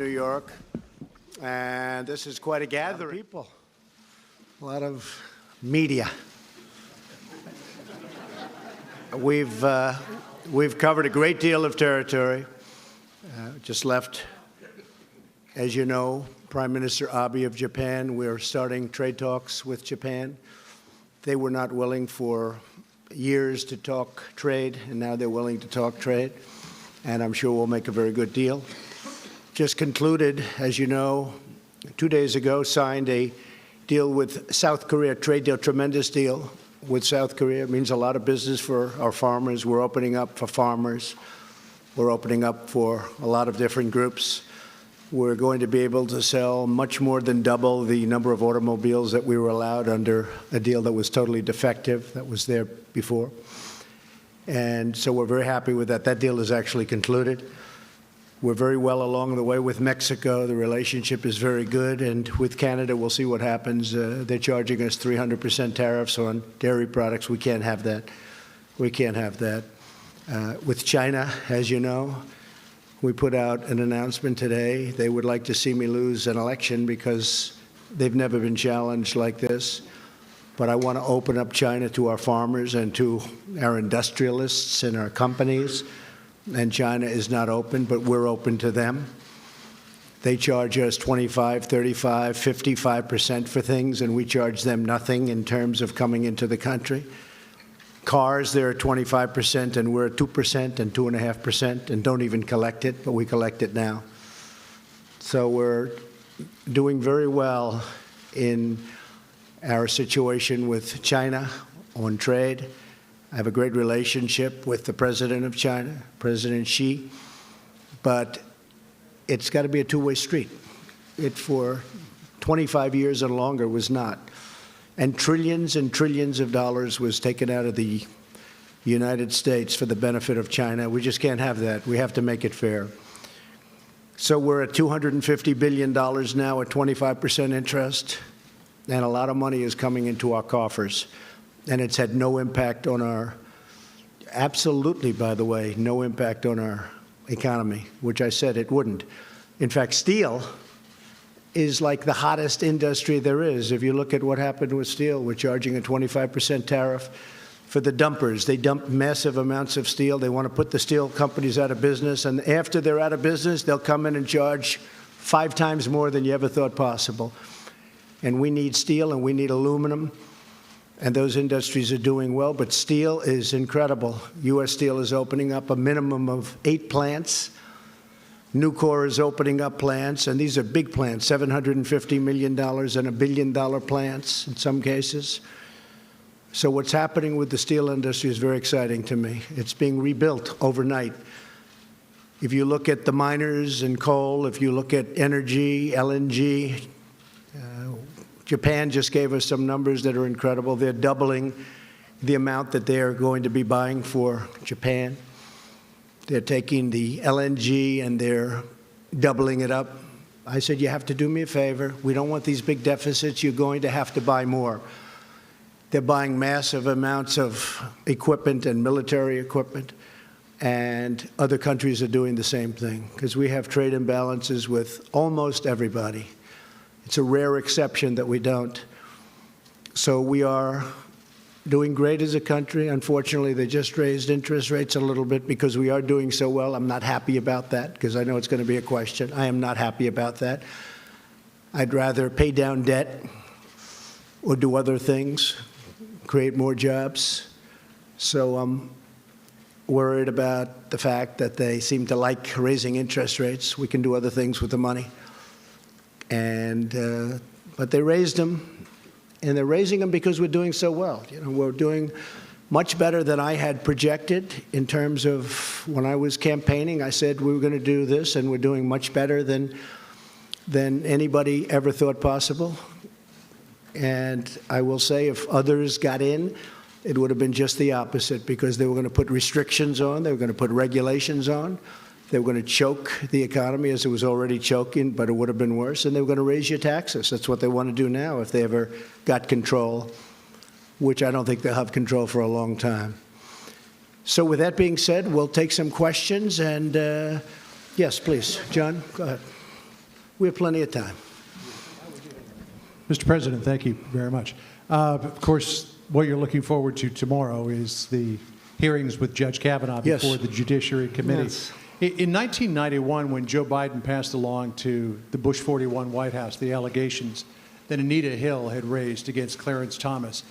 New York, and this is quite a gathering. People, a lot of media. We've covered a great deal of territory. Just left, as you know, Prime Minister Abe of Japan. We're starting trade talks with Japan. They were not willing for years to talk trade, and now they're willing to talk trade, and I'm sure we'll make a very good deal. Just concluded, as you know, 2 days ago, signed a deal with South Korea, trade deal, tremendous deal with South Korea. It means a lot of business for our farmers. We're opening up for farmers. We're opening up for a lot of different groups. We're going to be able to sell much more than double the number of automobiles that we were allowed under a deal that was totally defective, that was there before. And so we're very happy with that. That deal is actually concluded. We're very well along the way with Mexico. The relationship is very good. And with Canada, we'll see what happens. They're charging us 300% tariffs on dairy products. We can't have that. We can't have that. With China, as you know, we put out an announcement today. They would like to see me lose an election because they've never been challenged like this. But I want to open up China to our farmers and to our industrialists and our companies. And China is not open, but we're open to them. They charge us 25, 35, 55% for things, and we charge them nothing in terms of coming into the country. Cars, they're at 25%, and we're at 2% and 2.5%, and don't even collect it, but we collect it now. So we're doing very well in our situation with China on trade. I have a great relationship with the president of China, President Xi, but it's got to be a two-way street. It, for 25 years and longer, was not. And trillions of dollars was taken out of the United States for the benefit of China. We just can't have that. We have to make it fair. So we're at $250 billion now at 25% interest, and a lot of money is coming into our coffers. And it's had no impact on our, absolutely, by the way, no impact on our economy, which I said it wouldn't. In fact, steel is like the hottest industry there is. If you look at what happened with steel, we're charging a 25% tariff for the dumpers. They dump massive amounts of steel. They want to put the steel companies out of business. And after they're out of business, they'll come in and charge 5 times more than you ever thought possible. And we need steel and we need aluminum. And those industries are doing well, but steel is incredible. U.S. Steel is opening up a minimum of 8 plants. Nucor is opening up plants, and these are big plants, $750 million and $1 billion plants in some cases. So what's happening with the steel industry is very exciting to me. It's being rebuilt overnight. If you look at the miners and coal, if you look at energy, LNG, Japan just gave us some numbers that are incredible. They're doubling the amount that they're going to be buying for Japan. They're taking the LNG and they're doubling it up. I said, you have to do me a favor. We don't want these big deficits. You're going to have to buy more. They're buying massive amounts of equipment and military equipment, and other countries are doing the same thing because we have trade imbalances with almost everybody. It's a rare exception that we don't. So we are doing great as a country. Unfortunately, they just raised interest rates a little bit because we are doing so well. I'm not happy about that because I know it's going to be a question. I am not happy about that. I'd rather pay down debt or do other things, create more jobs. So I'm worried about the fact that they seem to like raising interest rates. We can do other things with the money. But they raised them, and they're raising them because we're doing so well. You know, we're doing much better than I had projected in terms of when I was campaigning. I said we were going to do this, and we're doing much better than anybody ever thought possible. And I will say if others got in, it would have been just the opposite because they were going to put restrictions on, they were going to put regulations on. They were going to choke the economy as it was already choking, but it would have been worse. And they were going to raise your taxes. That's what they want to do now if they ever got control, which I don't think they'll have control for a long time. So with that being said, we'll take some questions. And yes, please. John, go ahead. We have plenty of time. Mr. President, thank you very much. Of course, what you're looking forward to tomorrow is the hearings with Judge Kavanaugh before the Judiciary Committee. Yes. In 1991, when Joe Biden passed along to the Bush 41 White House the allegations that Anita Hill had raised against Clarence Thomas,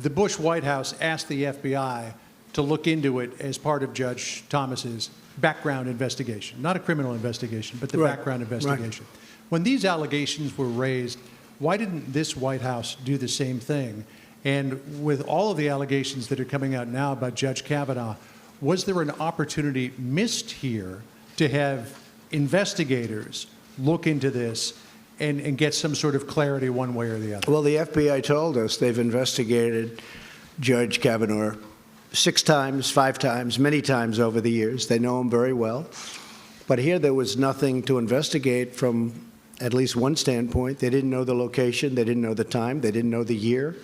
the Bush White House asked the FBI to look into it as part of Judge Thomas's background investigation, not a criminal investigation, but the background investigation. Right. When these allegations were raised, why didn't this White House do the same thing? And with all of the allegations that are coming out now about Judge Kavanaugh, was there an opportunity missed here to have investigators look into this and get some sort of clarity one way or the other? Well, the FBI told us they've investigated Judge Kavanaugh 6 times, 5 times, many times over the years. They know him very well. But here there was nothing to investigate from at least one standpoint. They didn't know the location. They didn't know the time. They didn't know the year.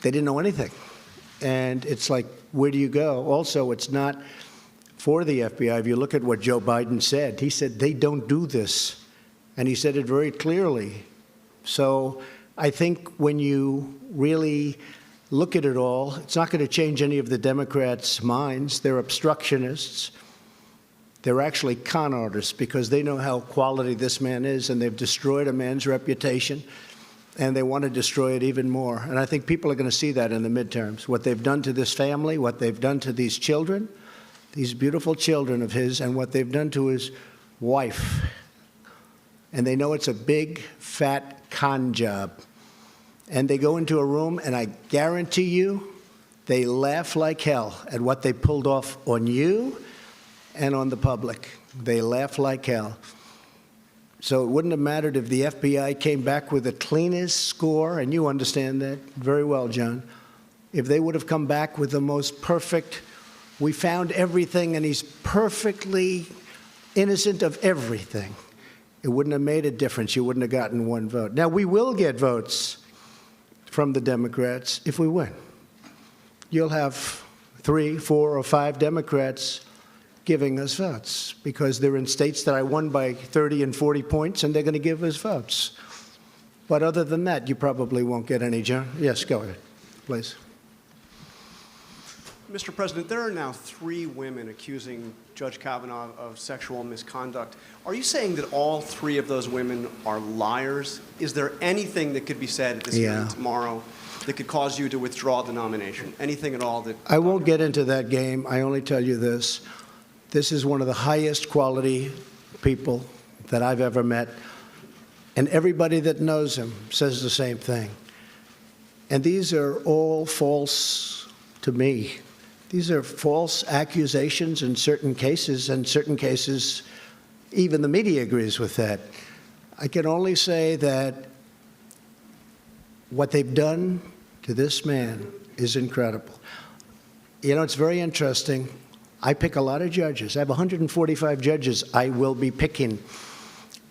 They didn't know anything. And it's like, where do you go? Also, it's not for the FBI. If you look at what Joe Biden said, he said they don't do this. And he said it very clearly. So I think when you really look at it all, it's not going to change any of the Democrats' minds. They're obstructionists. They're actually con artists because they know how quality this man is, and they've destroyed a man's reputation, and they want to destroy it even more. And I think people are going to see that in the midterms, what they've done to this family, what they've done to these children, these beautiful children of his, and what they've done to his wife. And they know it's a big, fat con job. And they go into a room, and I guarantee you, they laugh like hell at what they pulled off on you and on the public. They laugh like hell. So it wouldn't have mattered if the FBI came back with the cleanest score, and you understand that very well, John. If they would have come back with the most perfect, we found everything and he's perfectly innocent of everything, it wouldn't have made a difference. You wouldn't have gotten one vote. Now, we will get votes from the Democrats if we win. You'll have 3, 4, or 5 Democrats giving us votes because they're in states that I won by 30 and 40 points, and they're going to give us votes. But other than that, you probably won't get any, John. Yes, go ahead, please. Mr. President, there are now 3 women accusing Judge Kavanaugh of sexual misconduct. Are you saying that all 3 of those women are liars? Is there anything that could be said at this hearing tomorrow that could cause you to withdraw the nomination? Anything at all that... I won't get into that game. I only tell you this. This is one of the highest quality people that I've ever met. And everybody that knows him says the same thing. And these are all false to me. These are false accusations in certain cases, and certain cases, even the media agrees with that. I can only say that what they've done to this man is incredible. You know, it's very interesting. I pick a lot of judges. I have 145 judges I will be picking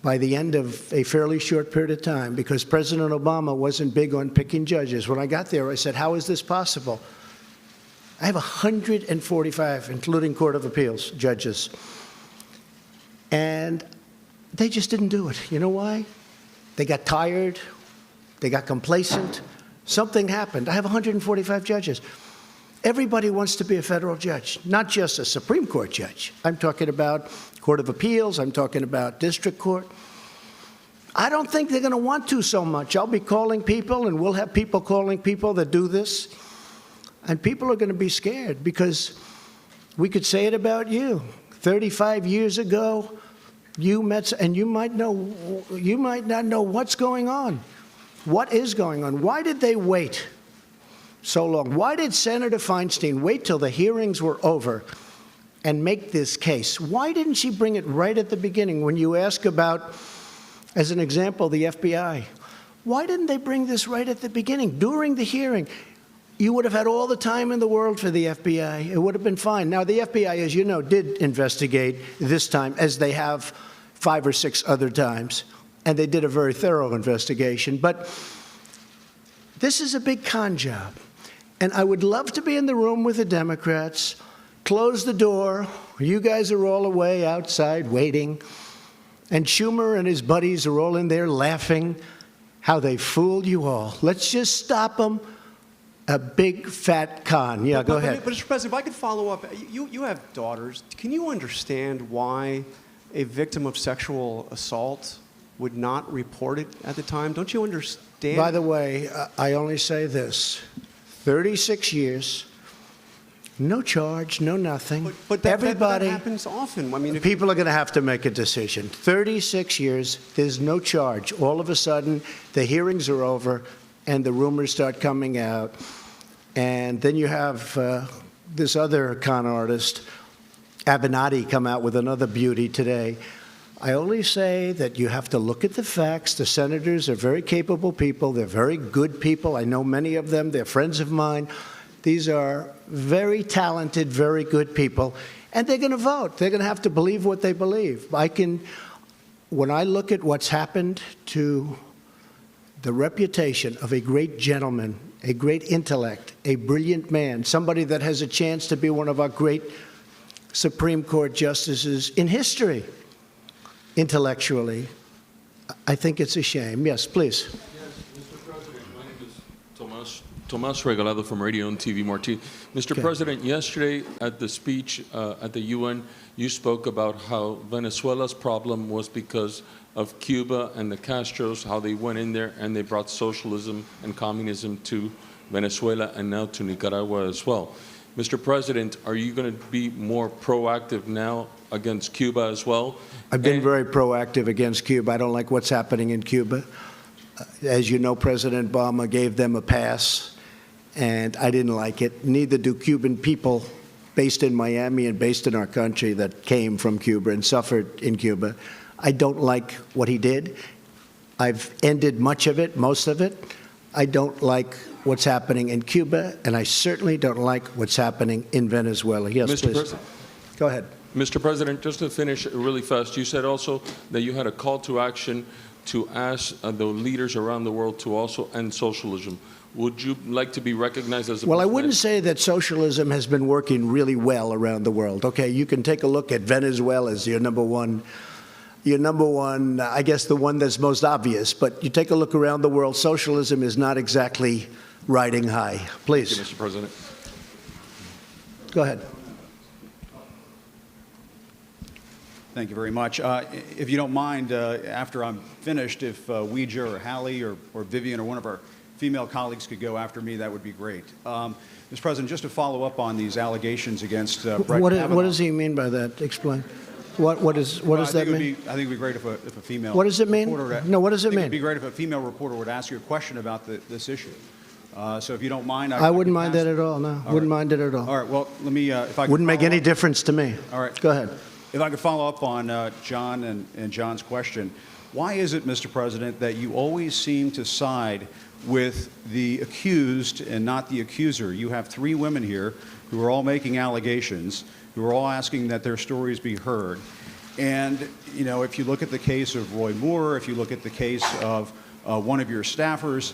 by the end of a fairly short period of time because President Obama wasn't big on picking judges. When I got there, I said, how is this possible? I have 145, including Court of Appeals judges. And they just didn't do it. You know why? They got tired. They got complacent. Something happened. I have 145 judges. Everybody wants to be a federal judge, not just a Supreme Court judge. I'm talking about Court of Appeals. I'm talking about district court. I don't think they're going to want to so much. I'll be calling people, and we'll have people calling people that do this. And people are going to be scared because we could say it about you. 35 years ago, you met, and you might not know what's going on. What is going on? Why did they wait so long? Why did Senator Feinstein wait till the hearings were over and make this case? Why didn't she bring it right at the beginning when you ask about, as an example, the FBI? Why didn't they bring this right at the beginning, during the hearing? You would have had all the time in the world for the FBI. It would have been fine. Now, the FBI, as you know, did investigate this time, as they have 5 or 6 other times, and they did a very thorough investigation. But this is a big con job, and I would love to be in the room with the Democrats, close the door, you guys are all away outside waiting, And Schumer and his buddies are all in there laughing how they fooled you all. Let's just stop them. A big fat con. Yeah, go ahead. But, Mr. President, if I could follow up, you have daughters. Can you understand why a victim of sexual assault would not report it at the time? Don't you understand? By the way, I only say this. 36 years, no charge, no nothing. But that happens often. I mean, people are going to have to make a decision. 36 years, there's no charge. All of a sudden, the hearings are over, and the rumors start coming out. And then you have this other con artist, Avenatti, come out with another beauty today. I only say that you have to look at the facts. The senators are very capable people. They're very good people. I know many of them. They're friends of mine. These are very talented, very good people. And they're going to vote. They're going to have to believe what they believe. When I look at what's happened to the reputation of a great gentleman, a great intellect, a brilliant man, somebody that has a chance to be one of our great Supreme Court justices in history, intellectually, I think it's a shame. Yes, please. Yes, Mr. President, my name is Tomas Regalado from Radio and TV Marti. Mr. Okay. President, yesterday at the speech at the UN, you spoke about how Venezuela's problem was because of Cuba and the Castros, how they went in there and they brought socialism and communism to Venezuela and now to Nicaragua as well. Mr. President, are you going to be more proactive now against Cuba as well? I've been very proactive against Cuba. I don't like what's happening in Cuba. As you know, President Obama gave them a pass, and I didn't like it. Neither do Cuban people based in Miami and based in our country that came from Cuba and suffered in Cuba. I don't like what he did. I've ended much of it, most of it. I don't like what's happening in Cuba, and I certainly don't like what's happening in Venezuela. Yes, Mr. please. President. Go ahead. Mr. President, just to finish really fast, you said also that you had a call to action to ask the leaders around the world to also end socialism. Would you like to be recognized as a Well, I person wouldn't say that socialism has been working really well around the world. Okay, you can take a look at Venezuela as your number one, I guess the one that's most obvious. But you take a look around the world, socialism is not exactly riding high. Please. Thank you, Mr. President. Go ahead. Thank you very much. If you don't mind, after I'm finished, if Ouija or Hallie or Vivian or one of our female colleagues could go after me, that would be great. Mr. President, just to follow up on these allegations against Brett Kavanaugh. What does he mean by that? Explain. What does that mean? I think it would be great if a female What does it mean? reporter No, what does it mean? It would be great if a female reporter would ask you a question about this issue. So if you don't mind, I wouldn't mind that at all, no. Wouldn't mind it at all. All right, well, let me, if I could Wouldn't make follow any up. difference to me. All right. Go ahead. If I could follow up on John and John's question, why is it, Mr. President, that you always seem to side with the accused and not the accuser? You have three women here who are all making allegations, who are all asking that their stories be heard. And, you know, if you look at the case of Roy Moore, if you look at the case of one of your staffers,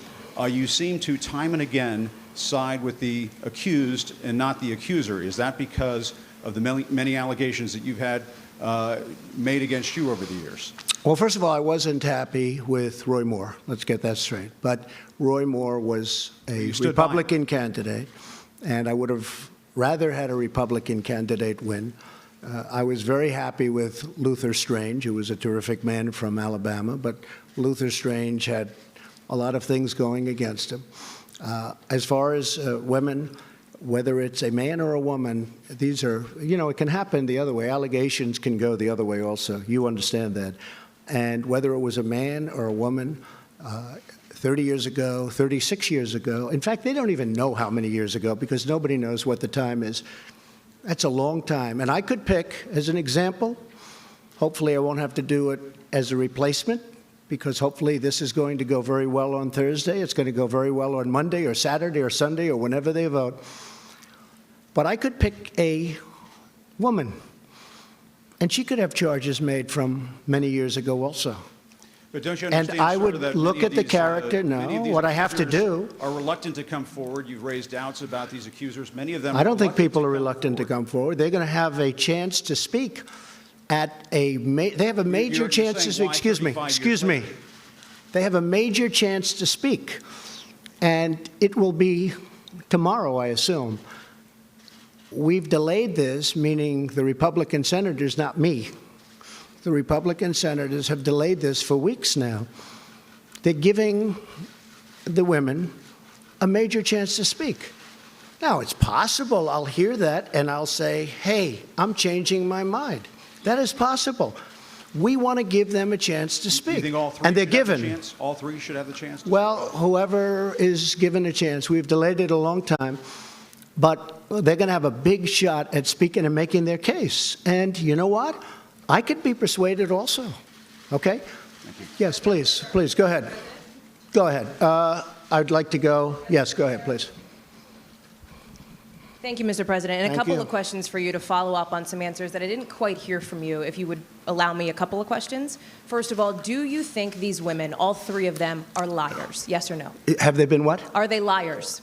you seem to time and again side with the accused and not the accuser. Is that because of the many allegations that you've had made against you over the years? Well, first of all, I wasn't happy with Roy Moore. Let's get that straight. But Roy Moore was a Republican candidate, and I would have rather had a Republican candidate win. I was very happy with Luther Strange, who was a terrific man from Alabama, but Luther Strange had a lot of things going against him. As far as women, whether it's a man or a woman, these are, you know, it can happen the other way. Allegations can go the other way also. You understand that. And whether it was a man or a woman, 30 years ago, 36 years ago, in fact, they don't even know how many years ago because nobody knows what the time is. That's a long time. And I could pick, as an example, hopefully I won't have to do it as a replacement, because hopefully this is going to go very well on Thursday. It's going to go very well on Monday or Saturday or Sunday or whenever they vote. But I could pick a woman, and she could have charges made from many years ago also. But don't you And understand, I sir, would that look many at of the these, character. many of No, these what I have to accusers do. Are reluctant to come forward. You've raised doubts about these accusers. Many of them. I don't think people are come reluctant to forward. come forward. They're going to have a chance to speak. they have a major You're chance to saying speak. why 35 years Excuse me. later? They have a major chance to speak. And it will be tomorrow, I assume. We've delayed this, meaning the Republican senators, not me. The Republican senators have delayed this for weeks now. They're giving the women a major chance to speak. Now, it's possible I'll hear that and I'll say, hey, I'm changing my mind. That is possible. We want to give them a chance to speak. You think all three and they're should have the given. chance? All three should have the chance? Well, whoever is given a chance. We've delayed it a long time, but they're going to have a big shot at speaking and making their case. And you know what? I could be persuaded also. Okay? Thank you. Yes, please. Please, go ahead. Go ahead. I'd like to go. Yes, go ahead, please. Thank you, Mr. President. And Thank a couple you. of questions for you to follow up on some answers that I didn't quite hear from you, if you would allow me a couple of questions. First of all, do you think these women, all three of them, are liars? Yes or no? Have they been what? Are they liars?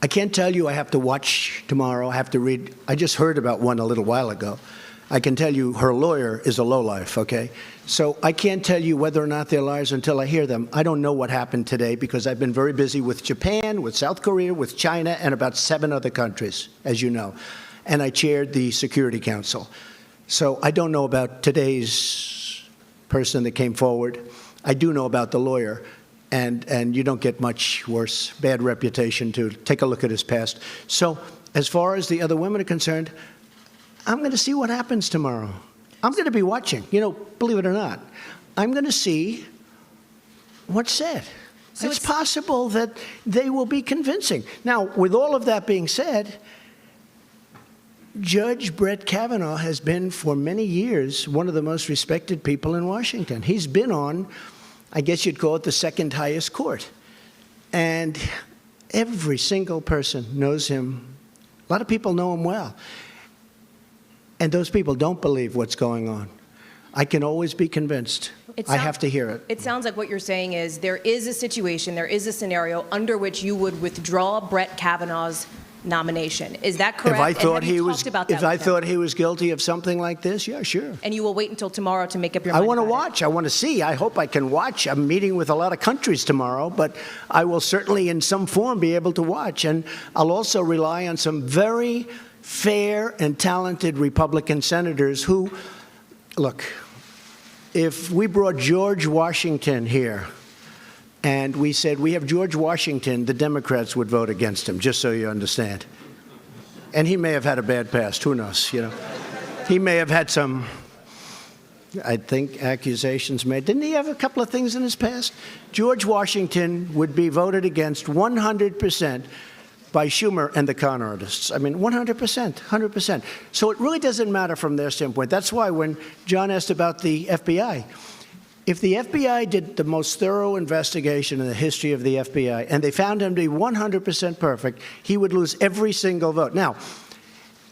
I can't tell you. I have to watch tomorrow. I have to read. I just heard about one a little while ago. I can tell you her lawyer is a lowlife, okay? So I can't tell you whether or not they're liars until I hear them. I don't know what happened today because I've been very busy with Japan, with South Korea, with China, and about 7 other countries, as you know. And I chaired the Security Council. So I don't know about today's person that came forward. I do know about the lawyer. And you don't get much worse, bad reputation to take a look at his past. So as far as the other women are concerned, I'm going to see what happens tomorrow. I'm going to be watching. You know, believe it or not, I'm going to see what's said. So it's possible that they will be convincing. Now, with all of that being said, Judge Brett Kavanaugh has been for many years one of the most respected people in Washington. He's been on, I guess you'd call it, the second highest court. And every single person knows him. A lot of people know him well. And those people don't believe what's going on. I can always be convinced. I have to hear it. It sounds like what you're saying is there is a situation, there is a scenario under which you would withdraw Brett Kavanaugh's nomination. Is that correct? If I thought and have you talked about that with him? thought he was guilty of something like this, yeah, sure. And you will wait until tomorrow to make up your I mind want to about it? watch. I want to see. I hope I can watch. I'm meeting with a lot of countries tomorrow, but I will certainly in some form be able to watch. And I'll also rely on some very fair and talented Republican senators who, look, if we brought George Washington here and we said we have George Washington, the Democrats would vote against him, just so you understand. And he may have had a bad past. Who knows? You know, he may have had some, I think, accusations made. Didn't he have a couple of things in his past? George Washington would be voted against 100% by Schumer and the con artists. I mean, 100%, 100%. So it really doesn't matter from their standpoint. That's why when John asked about the FBI, if the FBI did the most thorough investigation in the history of the FBI and they found him to be 100% perfect, he would lose every single vote. Now,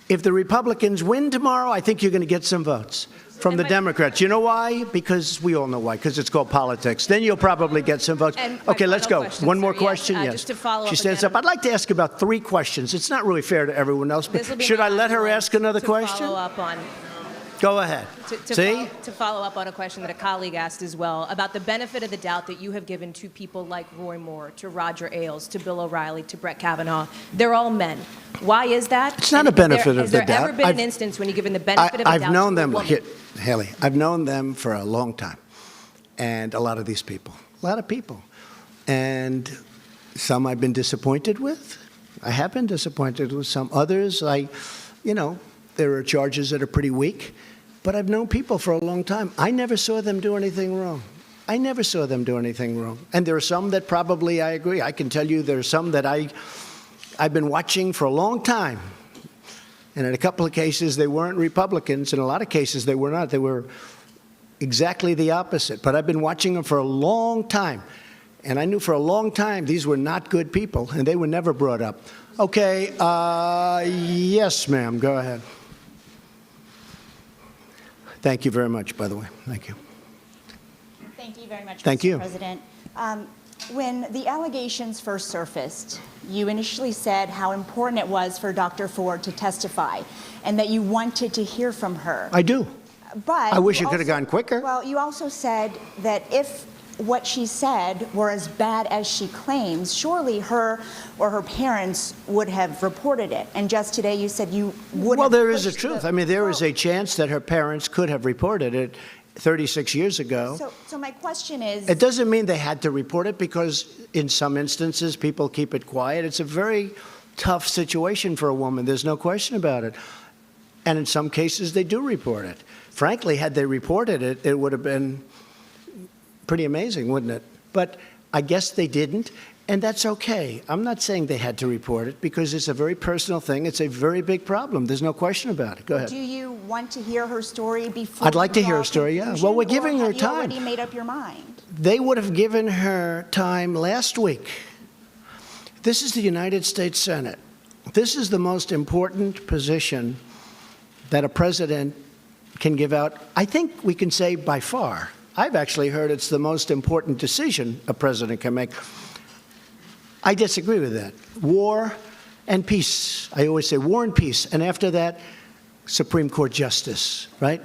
if the Republicans win tomorrow, I think you're going to get some votes from the Democrats. You know why? Because we all know why, because it's called politics. Then you'll probably get some votes. Okay, let's go. One more question? Yes. Just to follow up she stands again up. I'd like to ask about 3 questions. It's not really fair to everyone else, but should I let her ask another question? Follow up on Go ahead. See? To follow up on a question that a colleague asked as well about the benefit of the doubt that you have given to people like Roy Moore, to Roger Ailes, to Bill O'Reilly, to Brett Kavanaugh. They're all men. Why is that? It's not a benefit of the doubt. Has there ever been an instance when you've given the benefit of the doubt I've known to a them, woman? Haley, I've known them for a long time. And a lot of these people, a lot of people. And some I've been disappointed with. I have been disappointed with some. Others, there are charges that are pretty weak. But I've known people for a long time. I never saw them do anything wrong. I never saw them do anything wrong. And there are some that probably I agree. I can tell you there are some that I've been watching for a long time. And in a couple of cases, they weren't Republicans. In a lot of cases, they were not. They were exactly the opposite. But I've been watching them for a long time. And I knew for a long time these were not good people, and they were never brought up. Okay, yes, ma'am, go ahead. Thank you very much, by the way. Thank you. Thank you very much, Thank Mr. you. President. When the allegations first surfaced, you initially said how important it was for Dr. Ford to testify and that you wanted to hear from her. I do. But I wish you it could have also- gone quicker. Well, you also said that if what she said were as bad as she claims, surely her or her parents would have reported it. And just today you said you would Well, have there is a pushed truth. the- I mean, there is Well, a chance that her parents could have reported it 36 years ago. So my question is, It doesn't mean they had to report it, because in some instances people keep it quiet. It's a very tough situation for a woman. There's no question about it. And in some cases they do report it. Frankly, had they reported it, it would have been pretty amazing, wouldn't it? But I guess they didn't, and that's okay. I'm not saying they had to report it, because it's a very personal thing. It's a very big problem. There's no question about it. Go ahead. do you want to hear her story before I'd like you to hear draw her story, yeah. conclusion, Well, we're or giving her have you time. already made up your mind? They would have given her time last week. This is the United States Senate. This is the most important position that a president can give out, I think we can say by far. I've actually heard it's the most important decision a president can make. I disagree with that. War and peace. I always say war and peace. And after that, Supreme Court justice, right?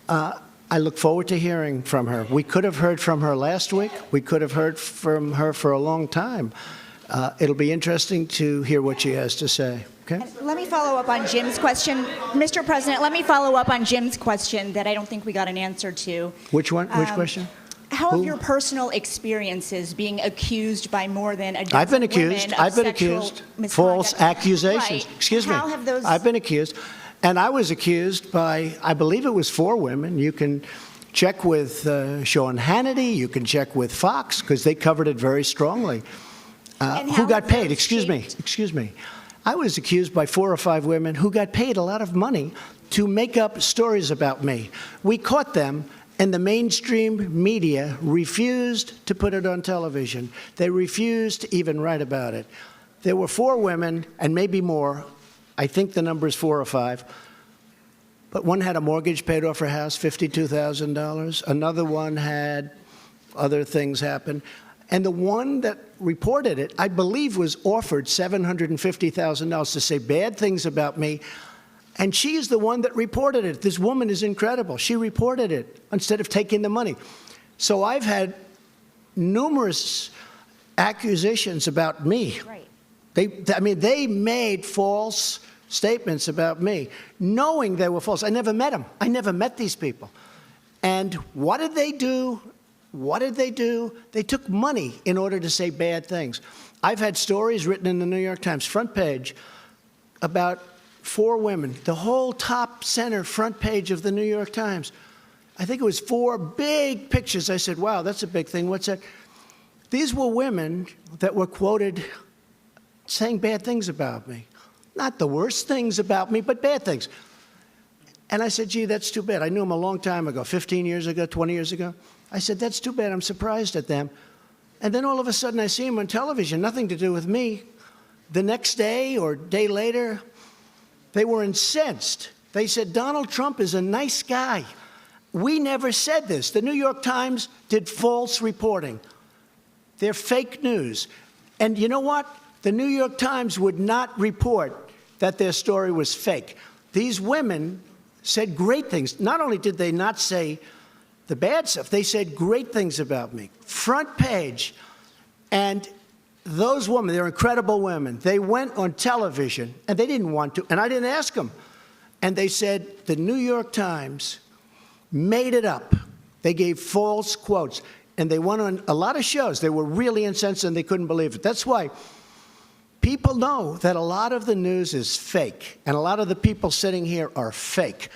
I look forward to hearing from her. We could have heard from her last week. We could have heard from her for a long time. It'll be interesting to hear what she has to say. Okay? And let me follow up on Jim's question. Mr. President, let me follow up on Jim's question that I don't think we got an answer to. Which one? Which question? How have Who? your personal experiences being accused by more than a dozen I've been women accused. of I've been sexual accused. misconduct? False accusations. Right. Excuse me. How have those... I've been accused. And I was accused by, I believe it was 4 women. You can check with Sean Hannity. You can check with Fox, because they covered it very strongly. And Who how got have paid? those Excuse me. shaped- Excuse me. I was accused by 4 or 5 women who got paid a lot of money to make up stories about me. We caught them, and the mainstream media refused to put it on television. They refused to even write about it. There were 4 women, and maybe more. I think the number is 4 or 5. But one had a mortgage paid off her house, $52,000. Another one had other things happen. And the one that reported it, I believe, was offered $750,000 to say bad things about me. And she is the one that reported it. This woman is incredible. She reported it instead of taking the money. So I've had numerous accusations about me. Right. They made false statements about me, knowing they were false. I never met them. I never met these people. And what did they do? What did they do? They took money in order to say bad things. I've had stories written in the New York Times front page about 4 women, the whole top center front page of the New York Times. I think it was 4 big pictures. I said, wow, that's a big thing. What's that? These were women that were quoted saying bad things about me. Not the worst things about me, but bad things. And I said, gee, that's too bad. I knew them a long time ago, 15 years ago, 20 years ago. I said, that's too bad. I'm surprised at them. And then all of a sudden I see them on television, nothing to do with me. The next day or day later, they were incensed. They said, Donald Trump is a nice guy. We never said this. The New York Times did false reporting. They're fake news. And you know what? The New York Times would not report that their story was fake. These women said great things. Not only did they not say the bad stuff, they said great things about me. Front page. And those women, they're incredible women. They went on television, and they didn't want to, and I didn't ask them. And they said the New York Times made it up. They gave false quotes. And they went on a lot of shows. They were really incensed, and they couldn't believe it. That's why people know that a lot of the news is fake, and a lot of the people sitting here are fake.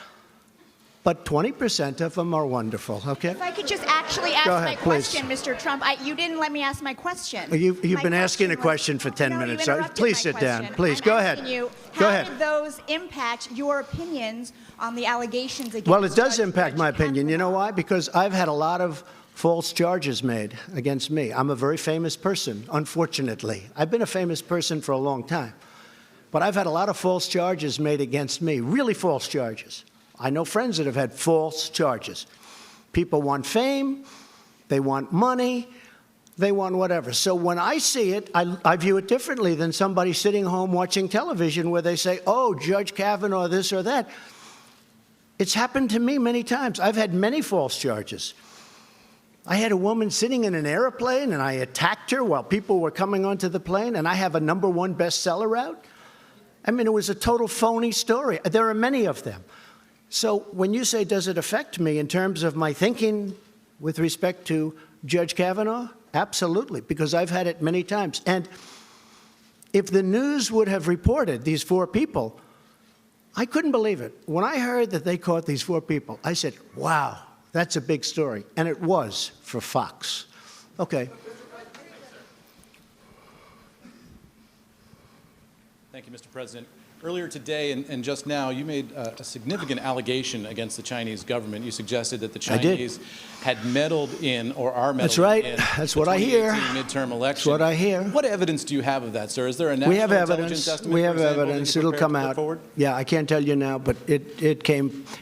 But 20% of them are wonderful, okay? If I could just actually ask Go ahead, my please. question, Mr. Trump. You didn't let me ask my question. You've My been asking a was- question for 10 No, you minutes. So interrupted please my sit down. question. Please, I'm go ahead. asking you, Go how ahead. did those impact your opinions on the allegations against Well, it does Judge impact my opinion. You know Kavanaugh? why? Because I've had a lot of false charges made against me. I'm a very famous person, unfortunately. I've been a famous person for a long time. But I've had a lot of false charges made against me, really false charges. I know friends that have had false charges. People want fame, they want money, they want whatever. So when I see it, I view it differently than somebody sitting home watching television where they say, oh, Judge Kavanaugh, this or that. It's happened to me many times. I've had many false charges. I had a woman sitting in an airplane, and I attacked her while people were coming onto the plane, and I have a #1 bestseller out. I mean, it was a total phony story. There are many of them. So when you say, does it affect me in terms of my thinking with respect to Judge Kavanaugh? Absolutely, because I've had it many times. And if the news would have reported these 4 people, I couldn't believe it. When I heard that they caught these 4 people, I said, wow, that's a big story. And it was for Fox. Okay. Thank you, Mr. President. Earlier today and just now, you made a significant allegation against the Chinese government. You suggested that the Chinese had meddled in or are meddling That's right. in That's the what I hear. 2018 midterm election. That's what I hear. What evidence do you have of that, sir? Is there a national We have intelligence evidence. estimate, We for have example, that evidence. you're It'll prepared come to put out. forward? Yeah, I can't tell you now, but it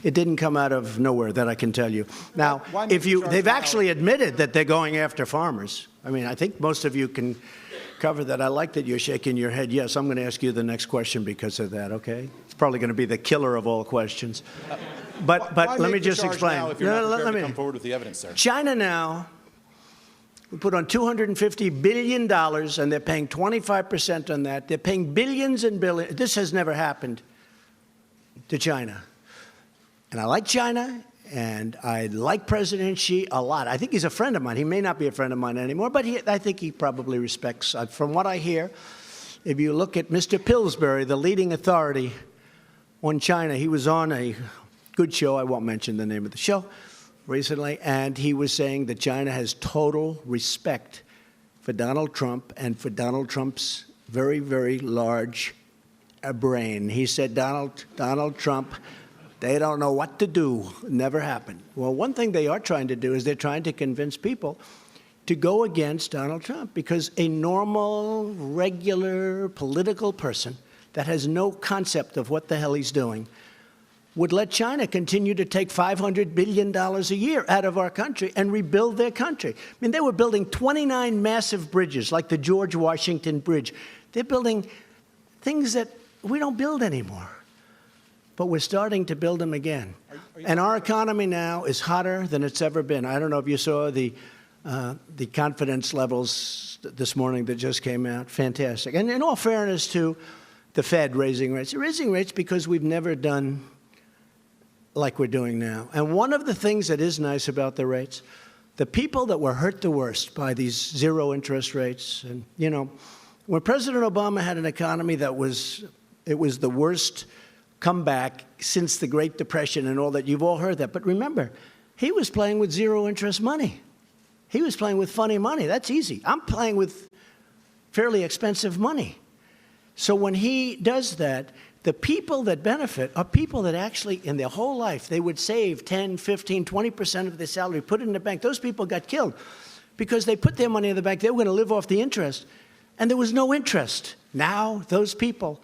didn't come out of nowhere, that I can tell you. Now, Why make the charge they've now? actually admitted that they're going after farmers. I mean, I think most of you can cover that. I like that you're shaking your head. Yes, I'm going to ask you the next question because of that, okay? It's probably going to be the killer of all questions. But Why let me make the just charge explain. now if you're not let prepared to me. come forward with the evidence, sir? China now, we put on $250 billion, and they're paying 25% on that. They're paying billions and billions. This has never happened to China. And I like China, and I like President Xi a lot. I think he's a friend of mine. He may not be a friend of mine anymore, but I think he probably respects. From what I hear, if you look at Mr. Pillsbury, the leading authority on China, he was on a good show. I won't mention the name of the show recently, and he was saying that China has total respect for Donald Trump and for Donald Trump's very, very large brain. He said, Donald Trump, they don't know what to do. Never happened. Well, one thing they are trying to do is they're trying to convince people to go against Donald Trump, because a normal, regular political person that has no concept of what the hell he's doing would let China continue to take $500 billion a year out of our country and rebuild their country. I mean, they were building 29 massive bridges, like the George Washington Bridge. They're building things that we don't build anymore. But we're starting to build them again. And our economy now is hotter than it's ever been. I don't know if you saw the confidence levels this morning that just came out. Fantastic. And in all fairness to the Fed raising rates, they're raising rates because we've never done like we're doing now. And one of the things that is nice about the rates, the people that were hurt the worst by these zero interest rates, and, you know, when President Obama had an economy that was the worst comeback since the Great Depression and all that, you've all heard that. But remember, he was playing with zero interest money. He was playing with funny money. That's easy. I'm playing with fairly expensive money. So when he does that, the people that benefit are people that actually, in their whole life, they would save 10, 15, 20% of their salary, put it in the bank. Those people got killed because they put their money in the bank. They were going to live off the interest, and there was no interest. Now those people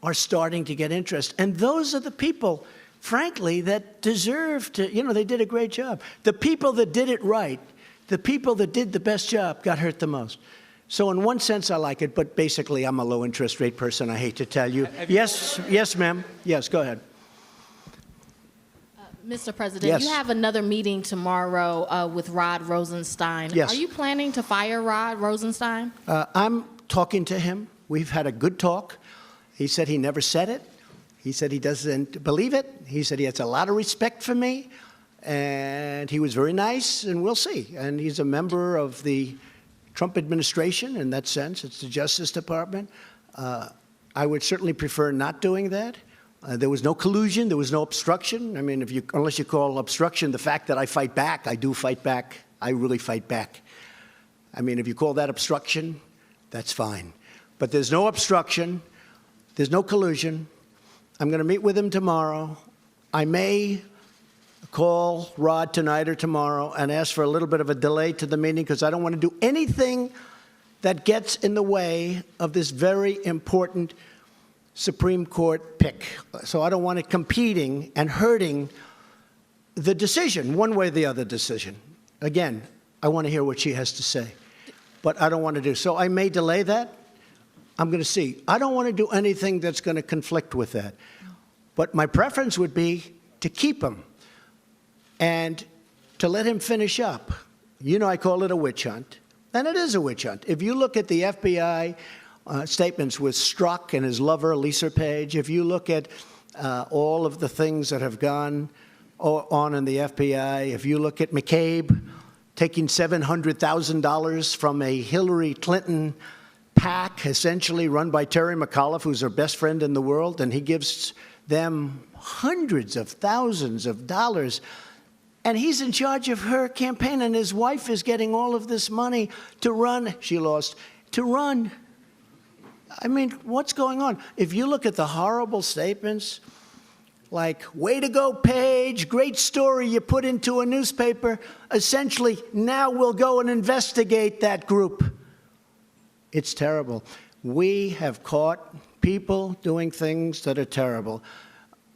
are starting to get interest. And those are the people, frankly, that deserve to, you know, they did a great job. The people that did it right, the people that did the best job got hurt the most. So in one sense, I like it, but basically, I'm a low interest rate person, I hate to tell you. Yes, ma'am. Yes, go ahead. Mr. President, Yes. you have another meeting tomorrow with Rod Rosenstein. Yes. Are you planning to fire Rod Rosenstein? I'm talking to him. We've had a good talk. He said he never said it. He said he doesn't believe it. He said he has a lot of respect for me. And he was very nice, and we'll see. And he's a member of the Trump administration in that sense. It's the Justice Department. I would certainly prefer not doing that. There was no collusion. There was no obstruction. I mean, unless you call obstruction the fact that I fight back, I do fight back. I really fight back. I mean, if you call that obstruction, that's fine. But there's no obstruction. There's no collusion. I'm going to meet with him tomorrow. I may call Rod tonight or tomorrow and ask for a little bit of a delay to the meeting, because I don't want to do anything that gets in the way of this very important Supreme Court pick. So I don't want it competing and hurting the decision, one way or the other decision. Again, I want to hear what she has to say, but I don't want to do. So I may delay that. I'm going to see. I don't want to do anything that's going to conflict with that. But my preference would be to keep him and to let him finish up. You know, I call it a witch hunt, and it is a witch hunt. If you look at the FBI statements with Strzok and his lover, Lisa Page, if you look at all of the things that have gone on in the FBI, if you look at McCabe taking $700,000 from a Hillary Clinton PAC, essentially run by Terry McAuliffe, who's her best friend in the world, and he gives them hundreds of thousands of dollars. And he's in charge of her campaign, and his wife is getting all of this money to run. She lost. To run. I mean, what's going on? If you look at the horrible statements, like, way to go, Page, great story you put into a newspaper, essentially, now we'll go and investigate that group. It's terrible. We have caught people doing things that are terrible.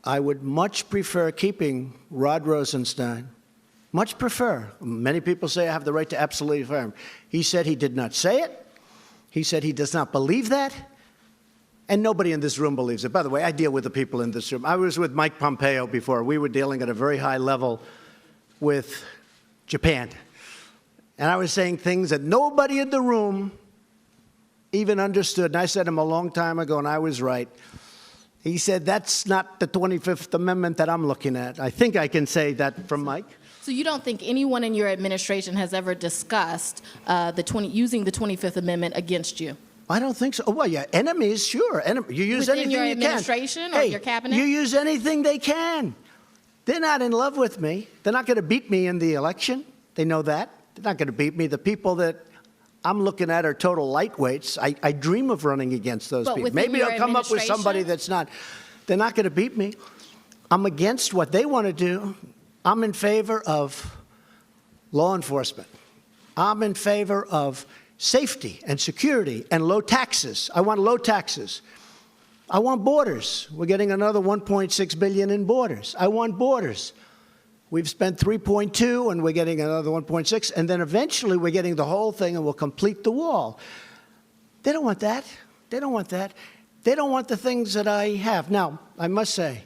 I would much prefer keeping Rod Rosenstein. Much prefer. Many people say I have the right to absolutely fire him. He said he did not say it. He said he does not believe that. And nobody in this room believes it. By the way, I deal with the people in this room. I was with Mike Pompeo before. We were dealing at a very high level with Japan. And I was saying things that nobody in the room even understood. And I said to him a long time ago, and I was right. He said, that's not the 25th Amendment that I'm looking at. I think I can say that from Mike. So you don't think anyone in your administration has ever discussed using the 25th Amendment against you? I don't think so. Oh, well, yeah, enemies, sure. You use Within anything your you can. administration or your cabinet? You use anything they can. They're not in love with me. They're not going to beat me in the election. They know that. They're not going to beat me. The people that I'm looking at are total lightweights. I dream of running against those people. Maybe I'll come up with somebody that's not. They're not going to beat me. I'm against what they want to do. I'm in favor of law enforcement. I'm in favor of safety and security and low taxes. I want low taxes. I want borders. We're getting another $1.6 billion in borders. I want borders. We've spent 3.2 and we're getting another 1.6, and then eventually we're getting the whole thing and we'll complete the wall. They don't want that. They don't want that. They don't want the things that I have. Now, I must say,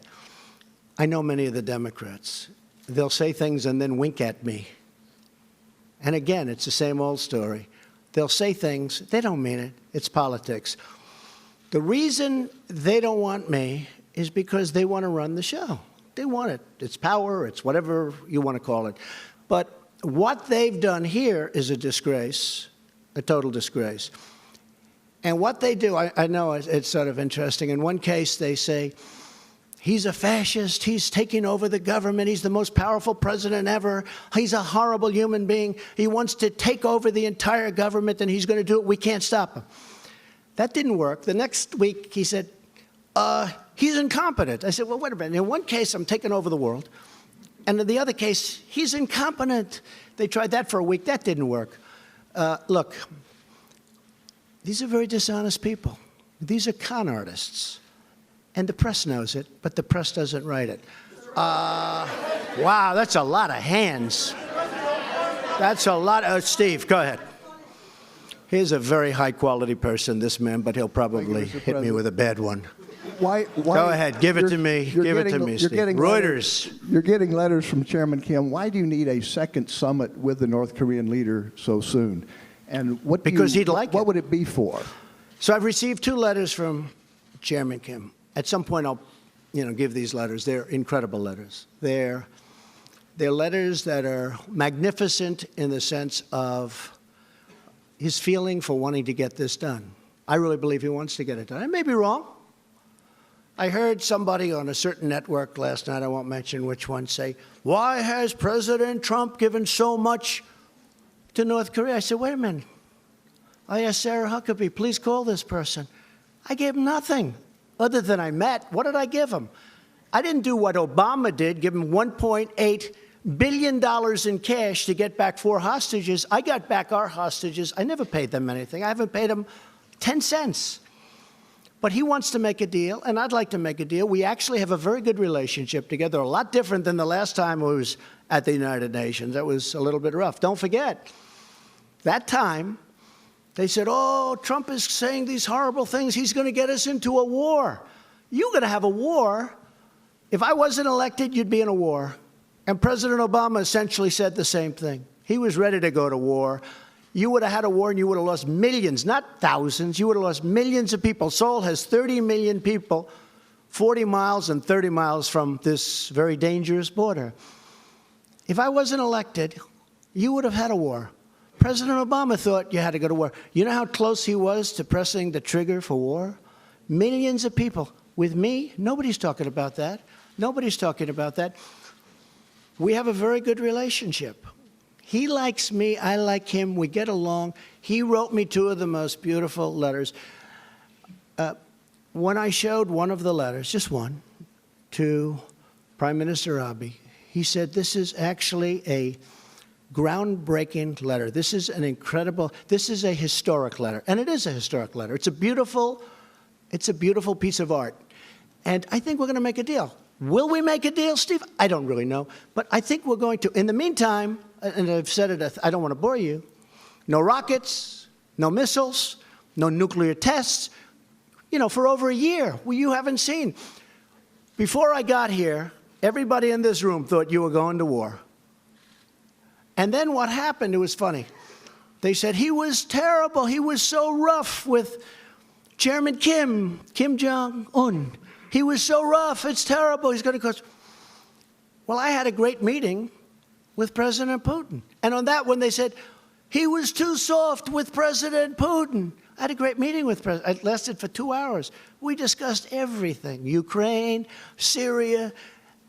I know many of the Democrats. They'll say things and then wink at me. And again, it's the same old story. They'll say things, they don't mean it. It's politics. The reason they don't want me is because they want to run the show. They want it. It's power, it's whatever you want to call it. But what they've done here is a disgrace, a total disgrace. And what they do, I know it's sort of interesting. In one case, they say, he's a fascist, he's taking over the government, he's the most powerful president ever, he's a horrible human being, he wants to take over the entire government and he's going to do it, we can't stop him. That didn't work. The next week he said, he's incompetent. I said, well, wait a minute, in one case I'm taking over the world, and in the other case, he's incompetent. They tried that for a week, that didn't work. Look, these are very dishonest people. These are con artists. And the press knows it, but the press doesn't write it. Wow, that's a lot of hands. That's a lot. Steve, go ahead. He's a very high-quality person, this man, but he'll probably hit me with a bad one. Why, go ahead, give it to me. Give it to me, Steve. Reuters. You're getting letters from Chairman Kim. Why do you need a second summit with the North Korean leader so soon? And what because he'd like it. What would it be for? So I've received 2 letters from Chairman Kim. At some point, I'll, give these letters. They're incredible letters. They're letters that are magnificent in the sense of his feeling for wanting to get this done. I really believe he wants to get it done. I may be wrong. I heard somebody on a certain network last night, I won't mention which one, say, why has President Trump given so much to North Korea? I said, wait a minute. I asked Sarah Huckabee, please call this person. I gave him nothing. Other than I met, what did I give him? I didn't do what Obama did, give him $1.8 billion in cash to get back 4 hostages. I got back our hostages. I never paid them anything. I haven't paid them 10 cents. But he wants to make a deal, and I'd like to make a deal. We actually have a very good relationship together, a lot different than the last time I was at the United Nations. That was a little bit rough. Don't forget, that time, they said, oh, Trump is saying these horrible things. He's going to get us into a war. You're going to have a war If I wasn't elected, you'd be in a war. And President Obama essentially said the same thing. He was ready to go to war. You would have had a war and you would have lost millions, not thousands. You would have lost millions of people. Seoul has 30 million people, 40 miles and 30 miles from this very dangerous border. If I wasn't elected, you would have had a war. President Obama thought you had to go to war. You know how close he was to pressing the trigger for war? Millions of people. With me, nobody's talking about that. Nobody's talking about that. We have a very good relationship. He likes me, I like him, we get along. He wrote me two of the most beautiful letters. When I showed one of the letters, just one, to Prime Minister Abiy, he said, this is actually a groundbreaking letter. This is an incredible, this is a historic letter. And it is a historic letter. It's a beautiful piece of art. And I think we're going to make a deal. Will we make a deal, Steve? I don't really know. But I think we're going to. In the meantime, and I've said it, I don't want to bore you, no rockets, no missiles, no nuclear tests, for over a year. Well, you haven't seen. Before I got here, everybody in this room thought you were going to war. And then what happened, it was funny. They said he was terrible. He was so rough with Chairman Kim Jong-un. He was so rough. It's terrible. He's going to cause. Well, I had a great meeting with President Putin. And on that one, they said, he was too soft with President Putin. I had a great meeting with President. It lasted for 2 hours. We discussed everything. Ukraine, Syria,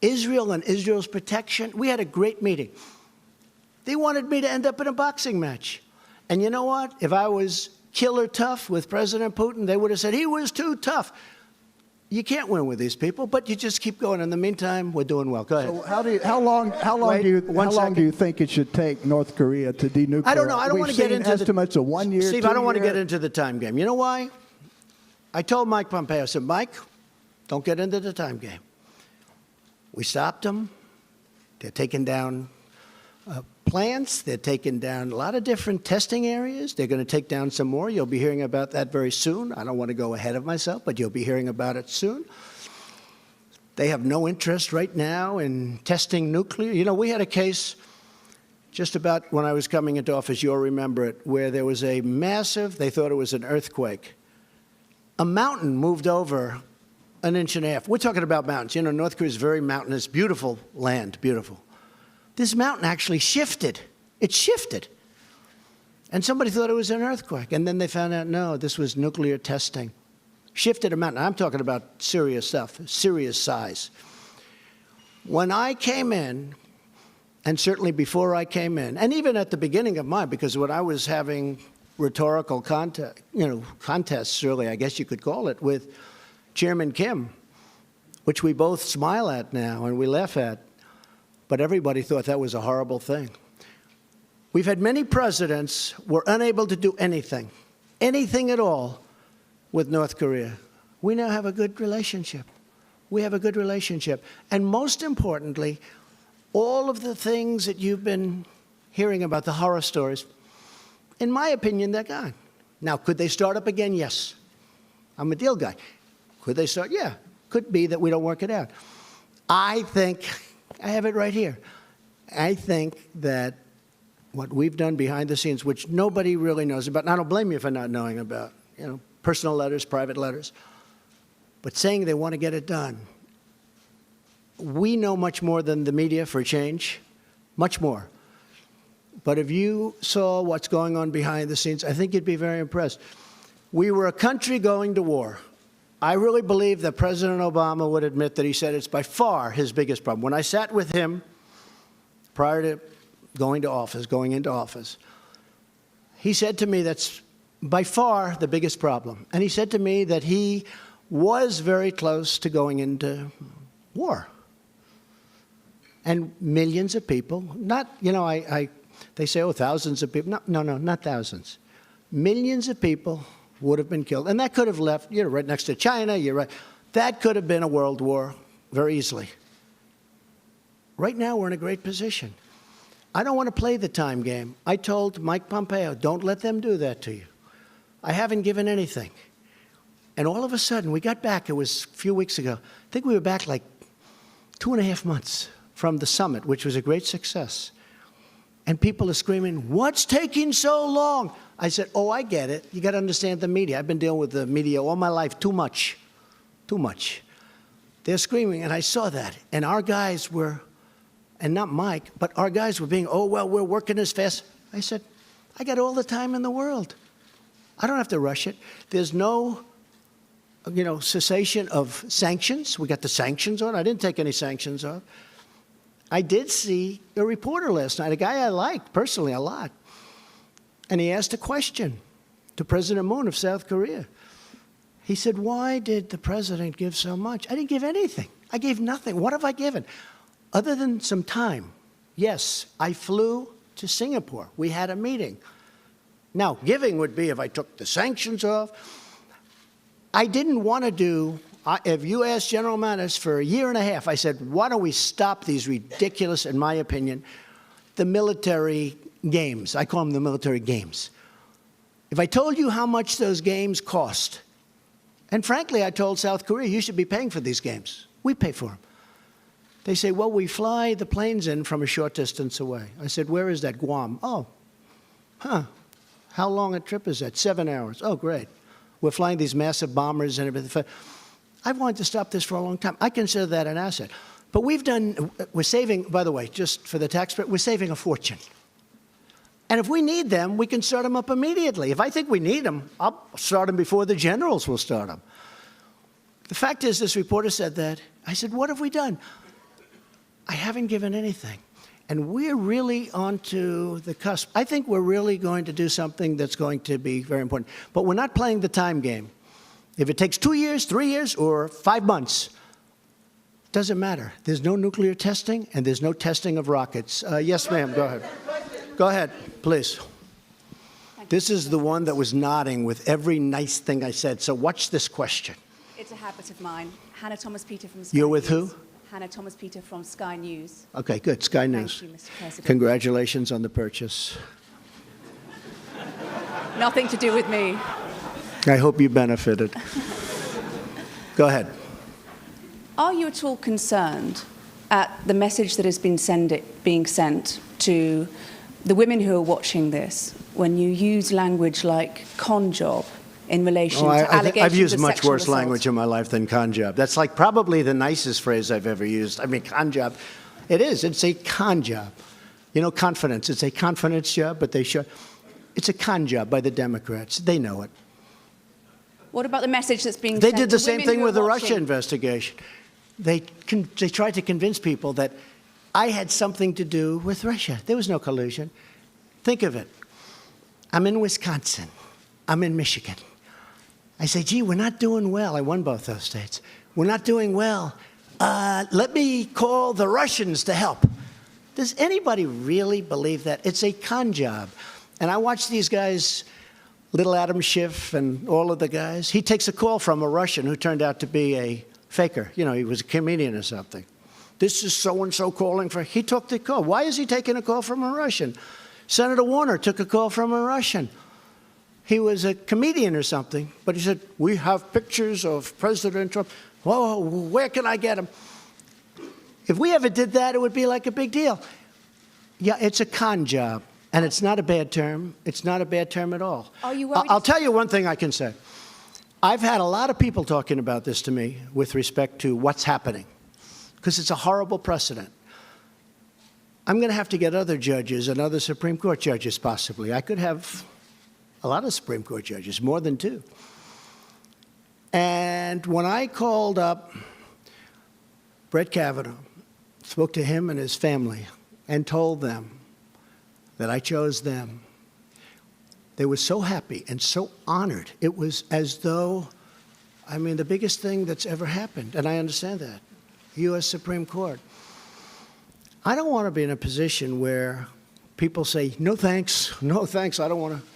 Israel and Israel's protection. We had a great meeting. They wanted me to end up in a boxing match. And you know what? If I was killer tough with President Putin, they would have said, he was too tough. You can't win with these people, but you just keep going. In the meantime, we're doing well. Go ahead. So how long do you think it should take North Korea to denuclearize? I don't know. I don't want to get into estimates of 1 year. Steve, I don't want to get into the time game. You know why? I told Mike Pompeo, I said, Mike, don't get into the time game. We stopped them. They're taking down plants. They're taking down a lot of different testing areas. They're going to take down some more. You'll be hearing about that very soon. I don't want to go ahead of myself, but you'll be hearing about it soon. They have no interest right now in testing nuclear. We had a case just about when I was coming into office, you'll remember it, where there was a massive, they thought it was an earthquake. A mountain moved over an inch and a half. We're talking about mountains. North Korea is very mountainous, beautiful land, beautiful. This mountain actually shifted. It shifted. And somebody thought it was an earthquake. And then they found out, no, this was nuclear testing. Shifted a mountain. I'm talking about serious stuff, serious size. When I came in, and certainly before I came in, and even at the beginning of mine, because when I was having rhetorical contests, really, I guess you could call it, with Chairman Kim, which we both smile at now and we laugh at, but everybody thought that was a horrible thing. We've had many presidents who were unable to do anything at all with North Korea. We now have a good relationship. We have a good relationship. And most importantly, all of the things that you've been hearing about, the horror stories, in my opinion, they're gone. Now, could they start up again? Yes. I'm a deal guy. Could they start? Yeah. Could be that we don't work it out. I think, I have it right here. I think that what we've done behind the scenes, which nobody really knows about, and I don't blame you for not knowing about, personal letters, private letters, but saying they want to get it done. We know much more than the media for a change, much more. But if you saw what's going on behind the scenes, I think you'd be very impressed. We were a country going to war. I really believe that President Obama would admit that he said it's by far his biggest problem. When I sat with him prior to going into office, he said to me that's by far the biggest problem. And he said to me that he was very close to going into war. And millions of people, not, they say, oh, thousands of people. No, not thousands. Millions of people would have been killed. And that could have left, right next to China, you're right. That could have been a world war very easily. Right now, we're in a great position. I don't want to play the time game. I told Mike Pompeo, don't let them do that to you. I haven't given anything. And all of a sudden, we got back, it was a few weeks ago. I think we were back like 2.5 months from the summit, which was a great success. And people are screaming, what's taking so long? I said, oh, I get it. You got to understand the media. I've been dealing with the media all my life, too much. They're screaming, and I saw that. And our guys were, and not Mike, but our guys were being, oh, well, we're working as fast. I said, I got all the time in the world. I don't have to rush it. There's no, cessation of sanctions. We got the sanctions on. I didn't take any sanctions off. I did see a reporter last night, a guy I liked personally a lot. And he asked a question to President Moon of South Korea. He said, why did the president give so much? I didn't give anything. I gave nothing. What have I given? Other than some time. Yes, I flew to Singapore. We had a meeting. Now, giving would be if I took the sanctions off. I didn't want to do, if you asked General Mattis for 1.5 years, I said, why don't we stop these ridiculous, in my opinion, the military games. I call them the military games. If I told you how much those games cost, and frankly, I told South Korea, you should be paying for these games. We pay for them. They say, well, we fly the planes in from a short distance away. I said, where is that? Guam. Oh, how long a trip is that? 7 hours. Oh, great. We're flying these massive bombers and everything. I've wanted to stop this for a long time. I consider that an asset. But we're saving, by the way, just for the taxpayer, we're saving a fortune. And if we need them, we can start them up immediately. If I think we need them, I'll start them before the generals will start them. The fact is, this reporter said that. I said, what have we done? I haven't given anything. And we're really onto the cusp. I think we're really going to do something that's going to be very important. But we're not playing the time game. If it takes 2 years, 3 years, or 5 months, doesn't matter. There's no nuclear testing, and there's no testing of rockets. Yes, ma'am, go ahead. Go ahead, please. This is the one that was nodding with every nice thing I said. So watch this question. It's a habit of mine. Hannah Thomas-Peter from Sky You're with News. who? Hannah Thomas-Peter from Sky News. Okay, good. Sky News. Thank you, Mr. President. Congratulations on the purchase. Nothing to do with me. I hope you benefited. Go ahead. Are you at all concerned at the message that has been being sent to the women who are watching this when you use language like con job in relation to allegations I've used of much sexual worse assault? language in my life than con job. That's like probably the nicest phrase I've ever used. I mean, con job. It is. It's a con job. You know, confidence. It's a confidence job, but it's a con job by the Democrats. They know it. What about the message that's being They sent did the to same women thing who with are the watching? Russia investigation. They tried to convince people that I had something to do with Russia. There was no collusion. Think of it. I'm in Wisconsin. I'm in Michigan. I say, gee, we're not doing well. I won both those states. We're not doing well. Let me call the Russians to help. Does anybody really believe that? It's a con job. And I watch these guys, little Adam Schiff and all of the guys. He takes a call from a Russian who turned out to be a faker. You know, he was a comedian or something. This is so-and-so calling for... He took the call. Why is he taking a call from a Russian? Senator Warner took a call from a Russian. He was a comedian or something, but he said, we have pictures of President Trump. Whoa, where can I get them? If we ever did that, it would be like a big deal. Yeah, it's a con job, and it's not a bad term. It's not a bad term at all. Are you worried? I'll tell you one thing I can say. I've had a lot of people talking about this to me with respect to what's happening, because it's a horrible precedent. I'm going to have to get other judges and other Supreme Court judges, possibly. I could have a lot of Supreme Court judges, more than 2. And when I called up Brett Kavanaugh, spoke to him and his family, and told them that I chose them, they were so happy and so honored. It was as though, I mean, the biggest thing that's ever happened, and I understand that, U.S. Supreme Court. I don't want to be in a position where people say, no thanks, I don't want to,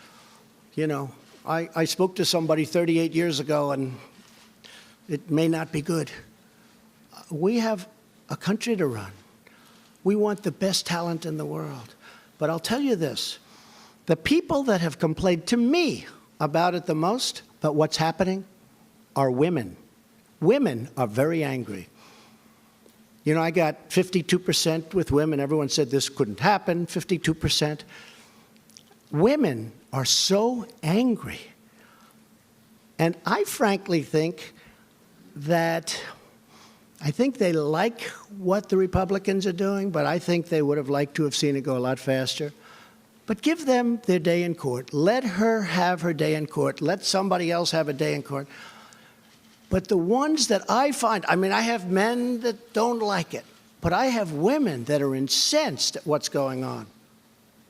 you know, I spoke to somebody 38 years ago and it may not be good. We have a country to run. We want the best talent in the world. But I'll tell you this, the people that have complained to me about it the most, about what's happening, are women. Women are very angry. You know, I got 52% with women. Everyone said this couldn't happen, 52%. Women are so angry. And I frankly think that they like what the Republicans are doing, but I think they would have liked to have seen it go a lot faster. But give them their day in court. Let her have her day in court. Let somebody else have a day in court. But the ones that I find, I mean, I have men that don't like it, but I have women that are incensed at what's going on.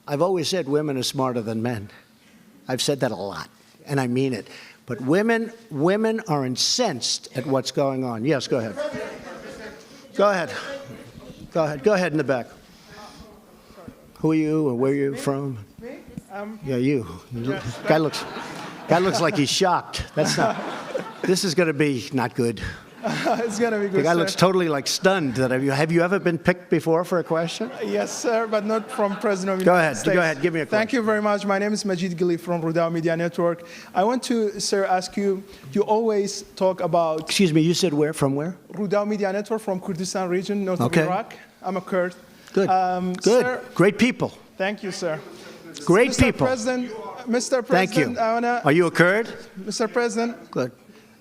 I've always said women are smarter than men. I've said that a lot, and I mean it. But women are incensed at what's going on. Yes, go ahead. Go ahead. Go ahead. Go ahead in the back. Who are you and where are you from? Me? Yeah, you. Guy looks like he's shocked. That's not. This is going to be not good. It's going to be good, The guy sir. looks totally like stunned. Have you ever been picked before for a question? Yes, sir, but not from President of the Go United ahead. States. Go ahead. Give me a question. Thank you very much. My name is Majid Ghili from Rudao Media Network. I want to, sir, ask you, you always talk about... Excuse me, you said where? From where? Rudao Media Network from Kurdistan region, north of Iraq. I'm a Kurd. Good. Good. Sir, great people. thank you, sir. Great Mr. people. Mr. President, Thank you. I wanna, Are you a Kurd? Mr. President, Good.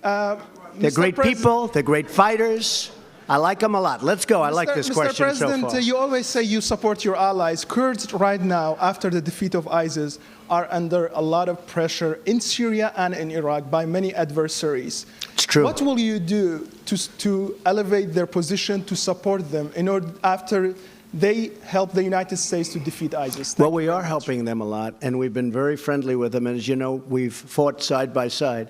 They're Mr. great President- people. They're great fighters. I like them a lot. Let's go. I like this Mr. question so President, far. you always say you support your allies. Kurds right now, after the defeat of ISIS, are under a lot of pressure in Syria and in Iraq by many adversaries. It's true. What will you do to elevate their position, to support them, in order after they help the United States to defeat ISIS? Well, we are helping them a lot, and we've been very friendly with them. And as you know, we've fought side by side.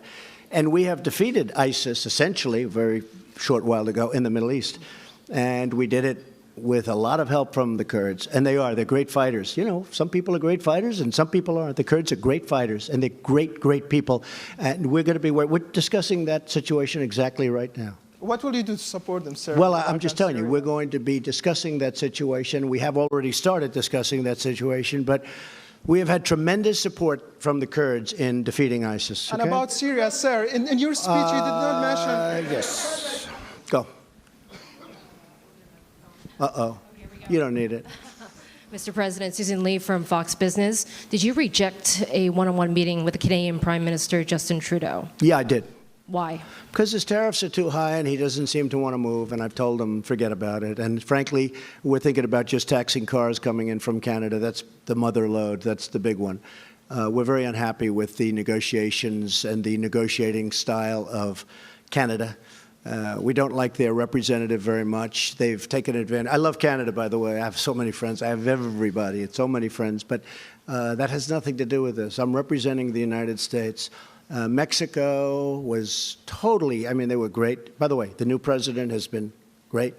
And we have defeated ISIS, essentially, a very short while ago in the Middle East. And we did it with a lot of help from the Kurds. And they're great fighters. You know, some people are great fighters and some people aren't. The Kurds are great fighters, and they're great, great people. And we're discussing that situation exactly right now. What will you do to support them, sir? Well, I'm just telling you, we're going to be discussing that situation. We have already started discussing that situation, but we have had tremendous support from the Kurds in defeating ISIS. And okay? about Syria, sir, in your speech you did not mention... Yes. Go. Uh-oh. You don't need it. Mr. President, Susan Lee from Fox Business. Did you reject a one-on-one meeting with the Canadian Prime Minister, Justin Trudeau? Yeah, I did. Why? Because his tariffs are too high and he doesn't seem to want to move, and I've told him forget about it. And frankly, we're thinking about just taxing cars coming in from Canada. That's the mother lode. That's the big one. We're very unhappy with the negotiations and the negotiating style of Canada. We don't like their representative very much. They've taken advantage. I love Canada, by the way. I have so many friends. I have everybody. It's so many friends. But that has nothing to do with this. I'm representing the United States. Mexico was totally, I mean, they were great. By the way, the new president has been great.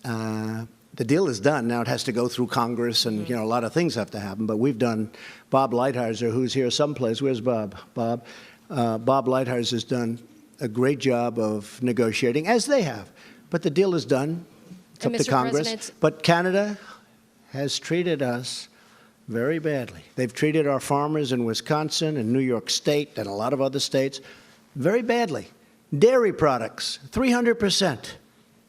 The deal is done. Now it has to go through Congress, and, you know, a lot of things have to happen. But we've done, Bob Lighthizer, who's here someplace. Where's Bob? Bob Lighthizer has done a great job of negotiating, as they have. But the deal is done. It's up to Congress. But Canada has treated us very badly. They've treated our farmers in Wisconsin and New York State and a lot of other states very badly. Dairy products, 300%.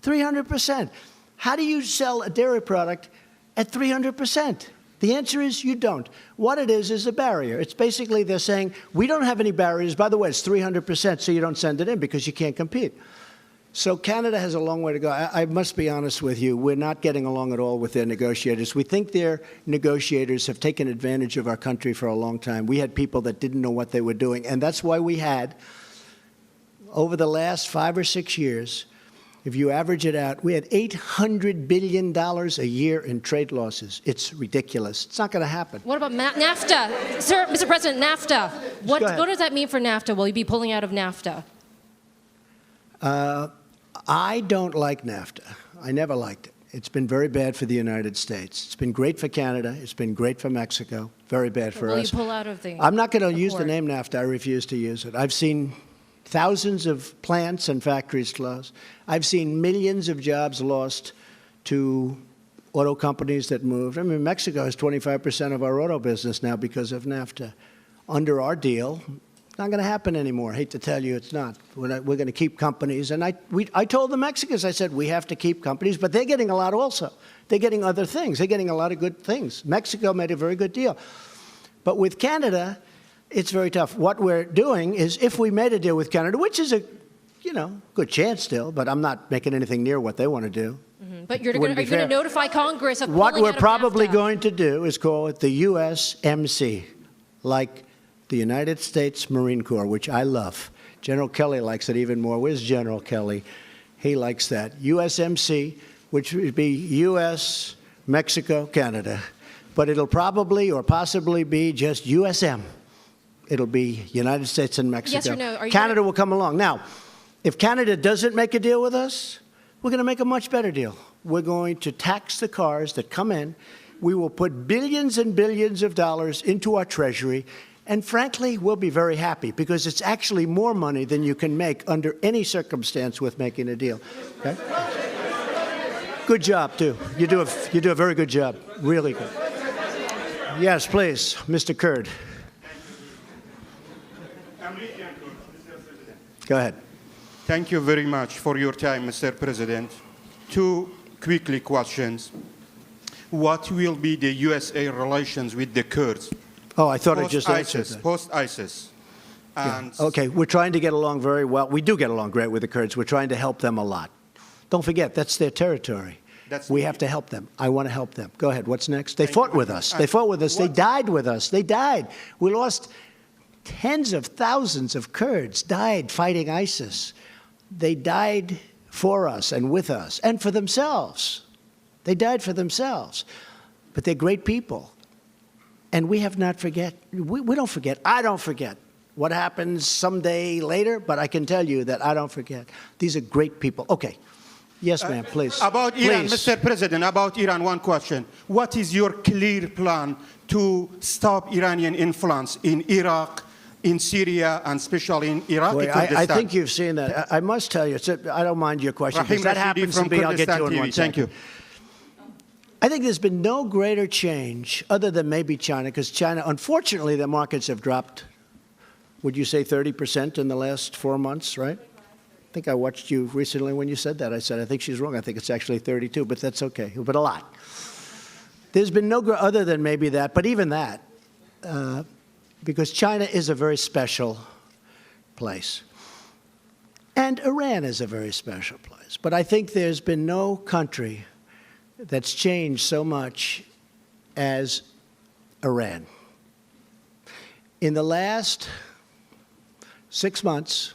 300%. How do you sell a dairy product at 300%? The answer is you don't. What it is a barrier. It's basically they're saying, we don't have any barriers. By the way, it's 300%, so you don't send it in because you can't compete. So Canada has a long way to go. I must be honest with you. We're not getting along at all with their negotiators. We think their negotiators have taken advantage of our country for a long time. We had people that didn't know what they were doing, and that's why we had, over the last 5 or 6 years, if you average it out, we had $800 billion a year in trade losses. It's ridiculous. It's not going to happen. What about NAFTA? Sir, Mr. President, NAFTA. What does that mean for NAFTA? Will you be pulling out of NAFTA? I don't like NAFTA. I never liked it. It's been very bad for the United States. It's been great for Canada. It's been great for Mexico. Very bad for us. Will you pull out of the I'm not going to use the name NAFTA. I refuse to use it. I've seen thousands of plants and factories close. I've seen millions of jobs lost to auto companies that moved. I mean, Mexico has 25% of our auto business now because of NAFTA. Under our deal, It's not going to happen anymore. I hate to tell you, it's not. We're going to keep companies. And I told the Mexicans, I said, we have to keep companies, but they're getting a lot also. They're getting other things. They're getting a lot of good things. Mexico made a very good deal. But with Canada, it's very tough. What we're doing is, if we made a deal with Canada, which is a, good chance still, but I'm not making anything near what they want to do. Mm-hmm. But are you going to notify Congress of what pulling we're out of probably NAFTA? going to do is call it the USMC, like the United States Marine Corps, which I love. General Kelly likes it even more. Where's General Kelly? He likes that. USMC, which would be U.S., Mexico, Canada. But it'll probably or possibly be just USM. It'll be United States and Mexico. Yes or no? Canada will come along. Now, if Canada doesn't make a deal with us, we're going to make a much better deal. We're going to tax the cars that come in. We will put billions and billions of dollars into our treasury. And frankly, we'll be very happy because it's actually more money than you can make under any circumstance with making a deal. Okay? Good job, too. You do a very good job. Really good. Yes, please, Mr. Kurd. Go ahead. Thank you very much for your time, Mr. President. Two quickly questions. What will be the USA relations with the Kurds? Oh, I thought I just answered that. Post-ISIS. And Yeah. Okay, we're trying to get along very well. We do get along great with the Kurds. We're trying to help them a lot. Don't forget, that's their territory. We have to help them. I want to help them. Go ahead. What's next? They fought with us. They fought with us. They died with us. They died. We lost tens of thousands of Kurds died fighting ISIS. They died for us and with us and for themselves. They died for themselves. But they're great people. And we have not forget. We don't forget. I don't forget what happens someday later, but I can tell you that I don't forget. These are great people. Okay. Yes, ma'am, please. About Iran, Please. Mr. President, about Iran, one question. What is your clear plan to stop Iranian influence in Iraq, in Syria, and especially in Iraq? Boy, I think you've seen that. I must tell you, I don't mind your question, because that happens to me. I'll get to it in 1 second. Thank you. I think there's been no greater change, other than maybe China, because China, unfortunately, their markets have dropped, would you say 30% in the last 4 months, right? I think I watched you recently when you said that. I said, I think she's wrong. I think it's actually 32, but that's okay. But a lot. There's been no other than maybe that, but even that, because China is a very special place. And Iran is a very special place. But I think there's been no country that's changed so much as Iran. In the last 6 months,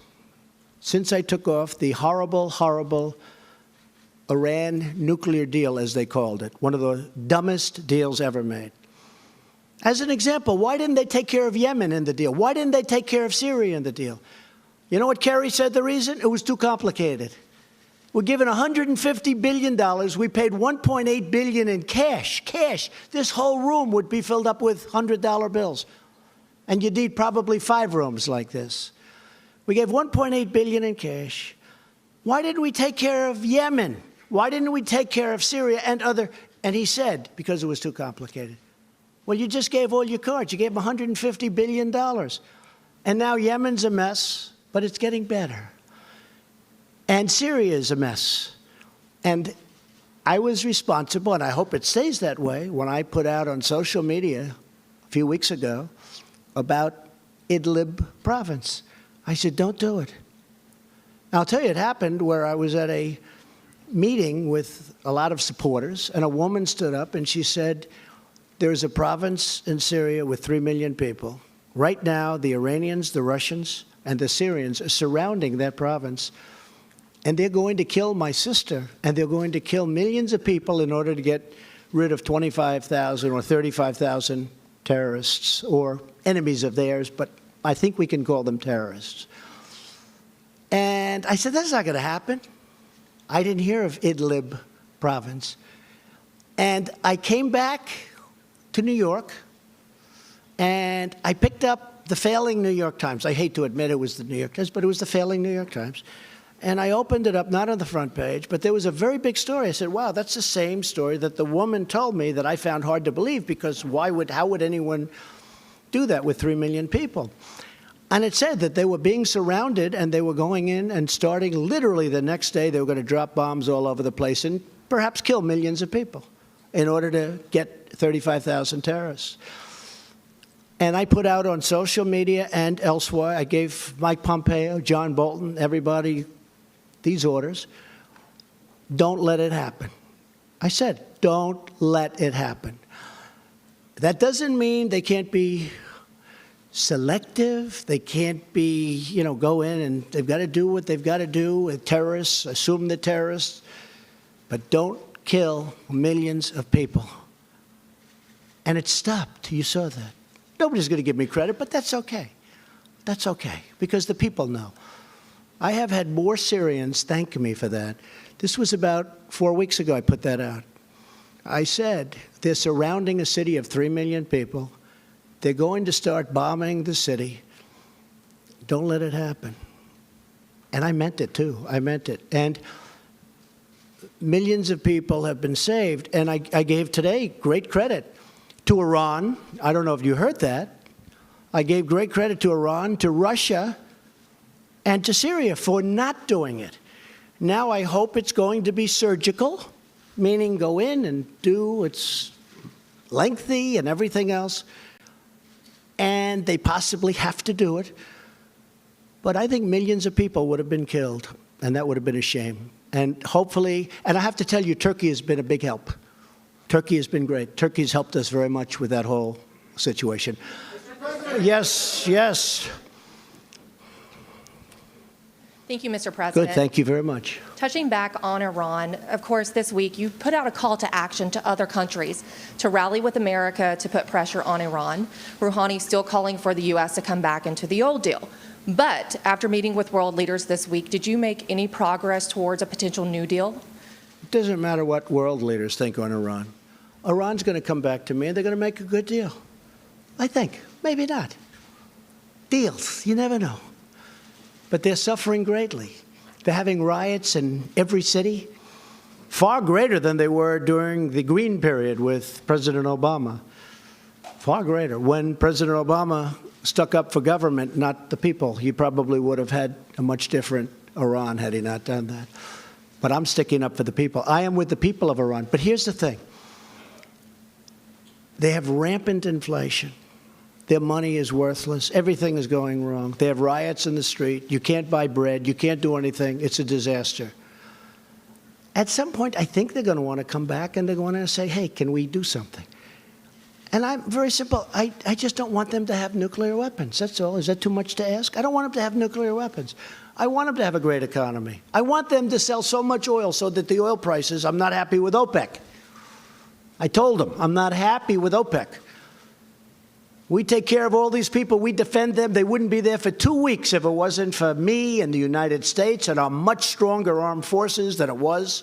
since I took off the horrible, horrible Iran nuclear deal, as they called it, one of the dumbest deals ever made. As an example, why didn't they take care of Yemen in the deal? Why didn't they take care of Syria in the deal? You know what Kerry said the reason? It was too complicated. We're given $150 billion. We paid $1.8 billion in cash. Cash. This whole room would be filled up with $100 bills. And you'd need probably 5 rooms like this. We gave $1.8 billion in cash. Why didn't we take care of Yemen? Why didn't we take care of Syria and other? And he said, because it was too complicated. Well, you just gave all your cards. You gave them $150 billion. And now Yemen's a mess, but it's getting better. And Syria is a mess. And I was responsible, and I hope it stays that way, when I put out on social media a few weeks ago about Idlib province. I said, don't do it. I'll tell you, it happened where I was at a meeting with a lot of supporters, and a woman stood up and she said, there's a province in Syria with 3 million people. Right now, the Iranians, the Russians, and the Syrians are surrounding that province, and they're going to kill my sister, and they're going to kill millions of people in order to get rid of 25,000 or 35,000 terrorists or enemies of theirs, but I think we can call them terrorists. And I said, that's not going to happen. I didn't hear of Idlib province. And I came back to New York, and I picked up the failing New York Times. I hate to admit it was the New York Times, but it was the failing New York Times. And I opened it up, not on the front page, but there was a very big story. I said, wow, that's the same story that the woman told me that I found hard to believe, because how would anyone do that with 3 million people? And it said that they were being surrounded and they were going in and starting literally the next day, they were going to drop bombs all over the place and perhaps kill millions of people in order to get 35,000 terrorists. And I put out on social media and elsewhere, I gave Mike Pompeo, John Bolton, everybody these orders. Don't let it happen. I said, don't let it happen. That doesn't mean they can't be selective. They can't be, go in and they've got to do what they've got to do with terrorists, assume they're terrorists, but don't kill millions of people. And it stopped. You saw that. Nobody's going to give me credit, but that's okay. That's okay, because the people know. I have had more Syrians thank me for that. This was about 4 weeks ago I put that out. I said, they're surrounding a city of 3 million people. They're going to start bombing the city. Don't let it happen. And I meant it, too. I meant it. And millions of people have been saved. And I gave today great credit to Iran. I don't know if you heard that. I gave great credit to Iran, to Russia, and to Syria for not doing it. Now I hope it's going to be surgical, meaning go in and do it's lengthy and everything else. And they possibly have to do it. But I think millions of people would have been killed, and that would have been a shame. And hopefully, and I have to tell you, Turkey has been a big help. Turkey has been great. Turkey has helped us very much with that whole situation. Yes, yes. Thank you, Mr. President. Good, thank you very much. Touching back on Iran, of course, this week you put out a call to action to other countries to rally with America to put pressure on Iran. Rouhani still calling for the U.S. to come back into the old deal. But after meeting with world leaders this week, did you make any progress towards a potential new deal? It doesn't matter what world leaders think on Iran. Iran's going to come back to me and they're going to make a good deal. I think. Maybe not. Deals. You never know. But they're suffering greatly. They're having riots in every city, far greater than they were during the Green period with President Obama. Far greater. When President Obama stuck up for government, not the people, he probably would have had a much different Iran had he not done that. But I'm sticking up for the people. I am with the people of Iran. But here's the thing. They have rampant inflation. Their money is worthless. Everything is going wrong. They have riots in the street. You can't buy bread. You can't do anything. It's a disaster. At some point, I think they're going to want to come back and they're going to say, hey, can we do something? And I'm very simple. I just don't want them to have nuclear weapons. That's all. Is that too much to ask? I don't want them to have nuclear weapons. I want them to have a great economy. I want them to sell so much oil so that the oil prices, I'm not happy with OPEC. I told them, I'm not happy with OPEC. We take care of all these people. We defend them. They wouldn't be there for 2 weeks if it wasn't for me and the United States and our much stronger armed forces than it was,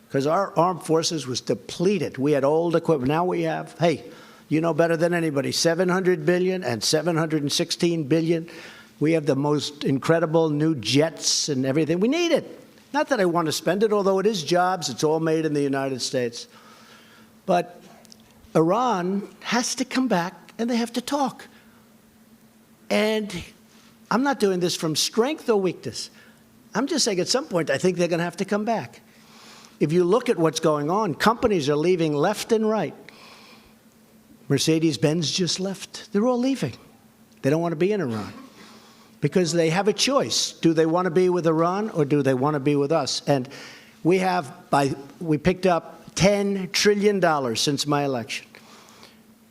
because our armed forces was depleted. We had old equipment. Now we have, hey, you know better than anybody, $700 billion and $716 billion. We have the most incredible new jets and everything. We need it. Not that I want to spend it, although it is jobs. It's all made in the United States. But Iran has to come back and they have to talk. And I'm not doing this from strength or weakness. I'm just saying at some point I think they're going to have to come back. If you look at what's going on, companies are leaving left and right. Mercedes-Benz just left. They're all leaving. They don't want to be in Iran because they have a choice. Do they want to be with Iran or do they want to be with us? And we picked up $10 trillion since my election.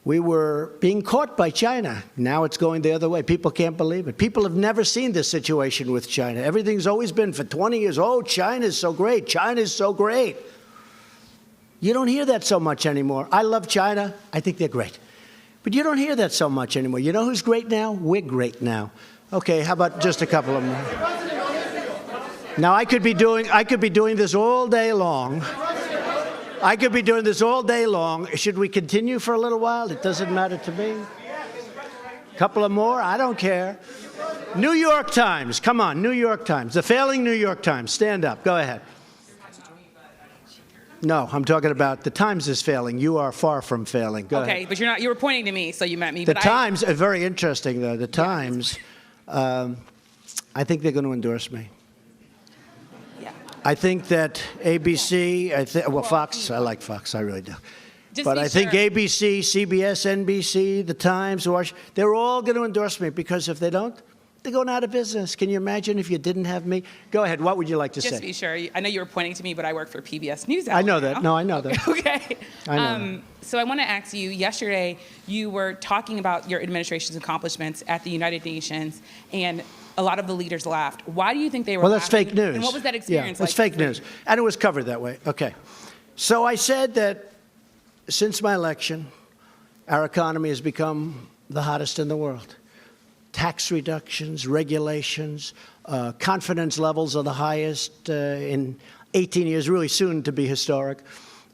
We were being caught by China. Now it's going the other way. People can't believe it. People have never seen this situation with China. Everything's always been for 20 years, oh, China's so great. China's so great. You don't hear that so much anymore. I love China. I think they're great. But you don't hear that so much anymore. You know who's great now? We're great now. Okay, how about just a couple of more? Now, I could be doing this all day long. I could be doing this all day long. Should we continue for a little while? It doesn't matter to me. A couple of more? I don't care. New York Times. Come on, New York Times. The failing New York Times. Stand up. Go ahead. No, I'm talking about the Times is failing. You are far from failing. Go ahead. Okay, but you were pointing to me, so you meant me. The Times are very interesting, though. The Times I think they're going to endorse me. Yeah. I think that ABC, Fox, I like Fox, I really do. But I think ABC, CBS, NBC, The Times, they're all going to endorse me, because if they don't, they're going out of business. Can you imagine if you didn't have me? Go ahead. What would you like to say? Just to be sure, I know you were pointing to me, but I work for PBS News. I know that. No, I know that. Okay. I know that. So I want to ask you, yesterday you were talking about your administration's accomplishments at the United Nations, and a lot of the leaders laughed. Why do you think they were Well, that's laughing? fake news. And what was that experience like? It's like? fake news. And it was covered that way. Okay. So I said that since my election, our economy has become the hottest in the world. Tax reductions, regulations, confidence levels are the highest in 18 years, really soon to be historic.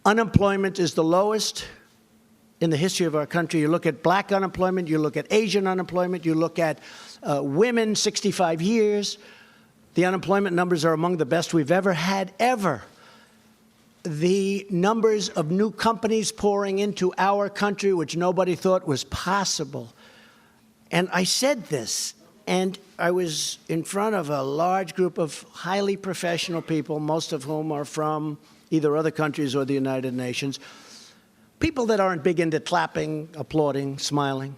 Unemployment is the lowest in the history of our country. You look at black unemployment, you look at Asian unemployment, you look at women 65 years. The unemployment numbers are among the best we've ever had, ever. The numbers of new companies pouring into our country, which nobody thought was possible. And I said this, and I was in front of a large group of highly professional people, most of whom are from either other countries or the United Nations, people that aren't big into clapping, applauding, smiling.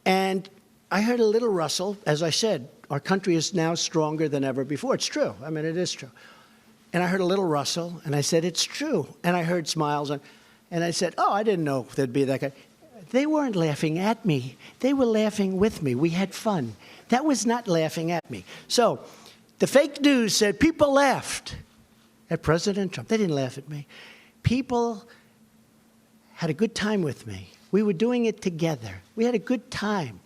And I heard a little rustle. As I said, our country is now stronger than ever before. It's true. I mean, it is true. And I heard a little rustle, and I said, it's true. And I heard smiles, and I said, oh, I didn't know there'd be that guy. They weren't laughing at me. They were laughing with me. We had fun. That was not laughing at me. So the fake news said people laughed at President Trump. They didn't laugh at me. People had a good time with me. We were doing it together. We had a good time.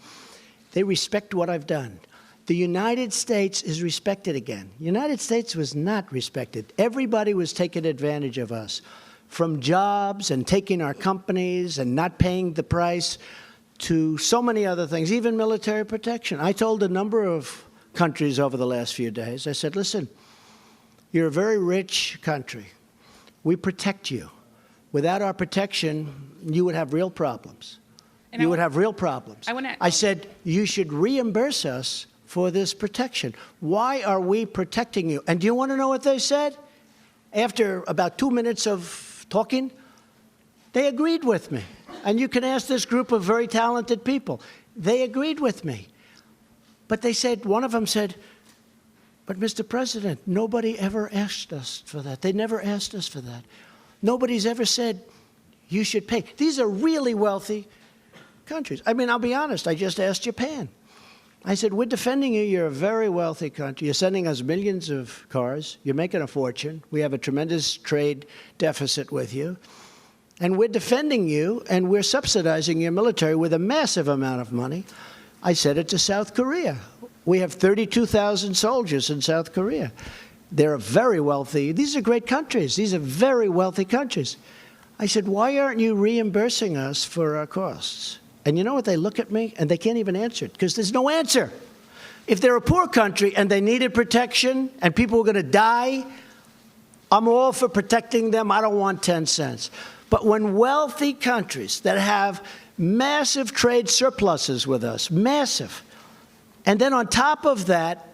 They respect what I've done. The United States is respected again. The United States was not respected. Everybody was taking advantage of us, from jobs and taking our companies and not paying the price to so many other things, even military protection. I told a number of countries over the last few days, I said, listen, you're a very rich country. We protect you. Without our protection, you would have real problems. You would have real problems. I said, you should reimburse us for this protection. Why are we protecting you? And do you want to know what they said? After about 2 minutes of talking, they agreed with me. And you can ask this group of very talented people. They agreed with me. But they said, one of them said, but Mr. President, nobody ever asked us for that. They never asked us for that. Nobody's ever said, you should pay. These are really wealthy countries. I mean, I'll be honest, I just asked Japan. I said, we're defending you. You're a very wealthy country. You're sending us millions of cars. You're making a fortune. We have a tremendous trade deficit with you. And we're defending you, and we're subsidizing your military with a massive amount of money. I said it to South Korea. We have 32,000 soldiers in South Korea. They're very wealthy. These are great countries. These are very wealthy countries. I said, why aren't you reimbursing us for our costs? And you know what? They look at me, and they can't even answer it, because there's no answer. If they're a poor country and they needed protection and people were going to die, I'm all for protecting them. I don't want 10 cents. But when wealthy countries that have massive trade surpluses with us, massive, and then on top of that,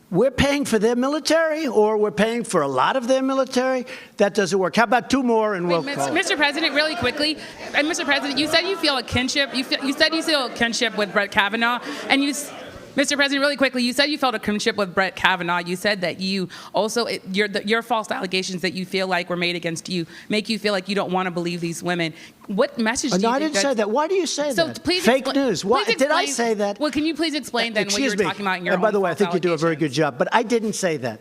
we're paying for their military, or we're paying for a lot of their military, that doesn't work. How about 2 more and we'll call it. Mr. President, really quickly, and Mr. President, you said you feel a kinship. You said you feel a kinship with Brett Kavanaugh, and Mr. President, really quickly, you said you felt a kinship with Brett Kavanaugh. You said that you also, your false allegations that you feel like were made against you make you feel like you don't want to believe these women. What message do you think? No, I didn't say that. Why do you say that? Please Fake news. Why did I say that? Well, can you please explain then what you were talking about in your By the way, I false think you do a very good job, but I didn't say that.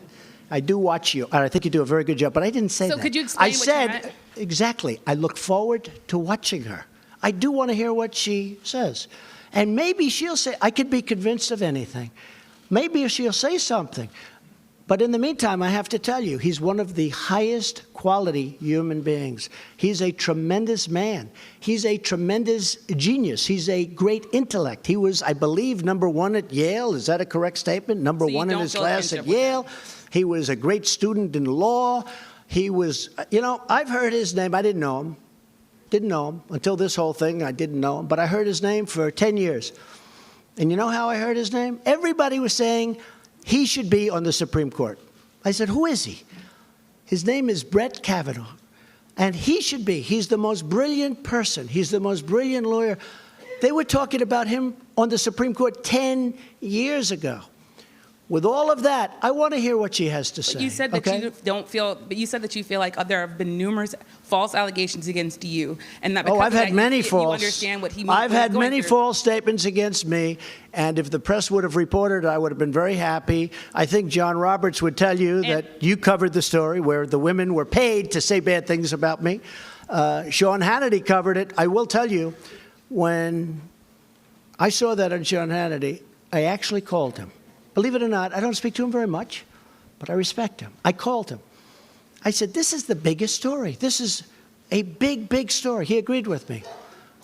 I do watch you, and I think you do a very good job, but I didn't say that. So could you explain what you meant? Exactly. I look forward to watching her. I do want to hear what she says. And maybe she'll say, I could be convinced of anything. Maybe she'll say something. But in the meantime, I have to tell you, he's one of the highest quality human beings. He's a tremendous man. He's a tremendous genius. He's a great intellect. He was, I believe, #1 at Yale. Is that a correct statement? #1 in his class at Yale. He was a great student in law. He was, I've heard his name. I didn't know him. Didn't know him. Until this whole thing, I didn't know him. But I heard his name for 10 years. And you know how I heard his name? Everybody was saying he should be on the Supreme Court. I said, who is he? His name is Brett Kavanaugh. And he should be. He's the most brilliant person. He's the most brilliant lawyer. They were talking about him on the Supreme Court 10 years ago. With all of that, I want to hear what she has to say. But you said that you don't feel, but you said that you feel like there have been numerous false allegations against you, and that because I've had many false. You understand what he means. I've had many false statements against me, and if the press would have reported, I would have been very happy. I think John Roberts would tell you that you covered the story where the women were paid to say bad things about me. Sean Hannity covered it. I will tell you, when I saw that on Sean Hannity, I actually called him. Believe it or not, I don't speak to him very much, but I respect him. I called him. I said, this is the biggest story. This is a big, big story. He agreed with me.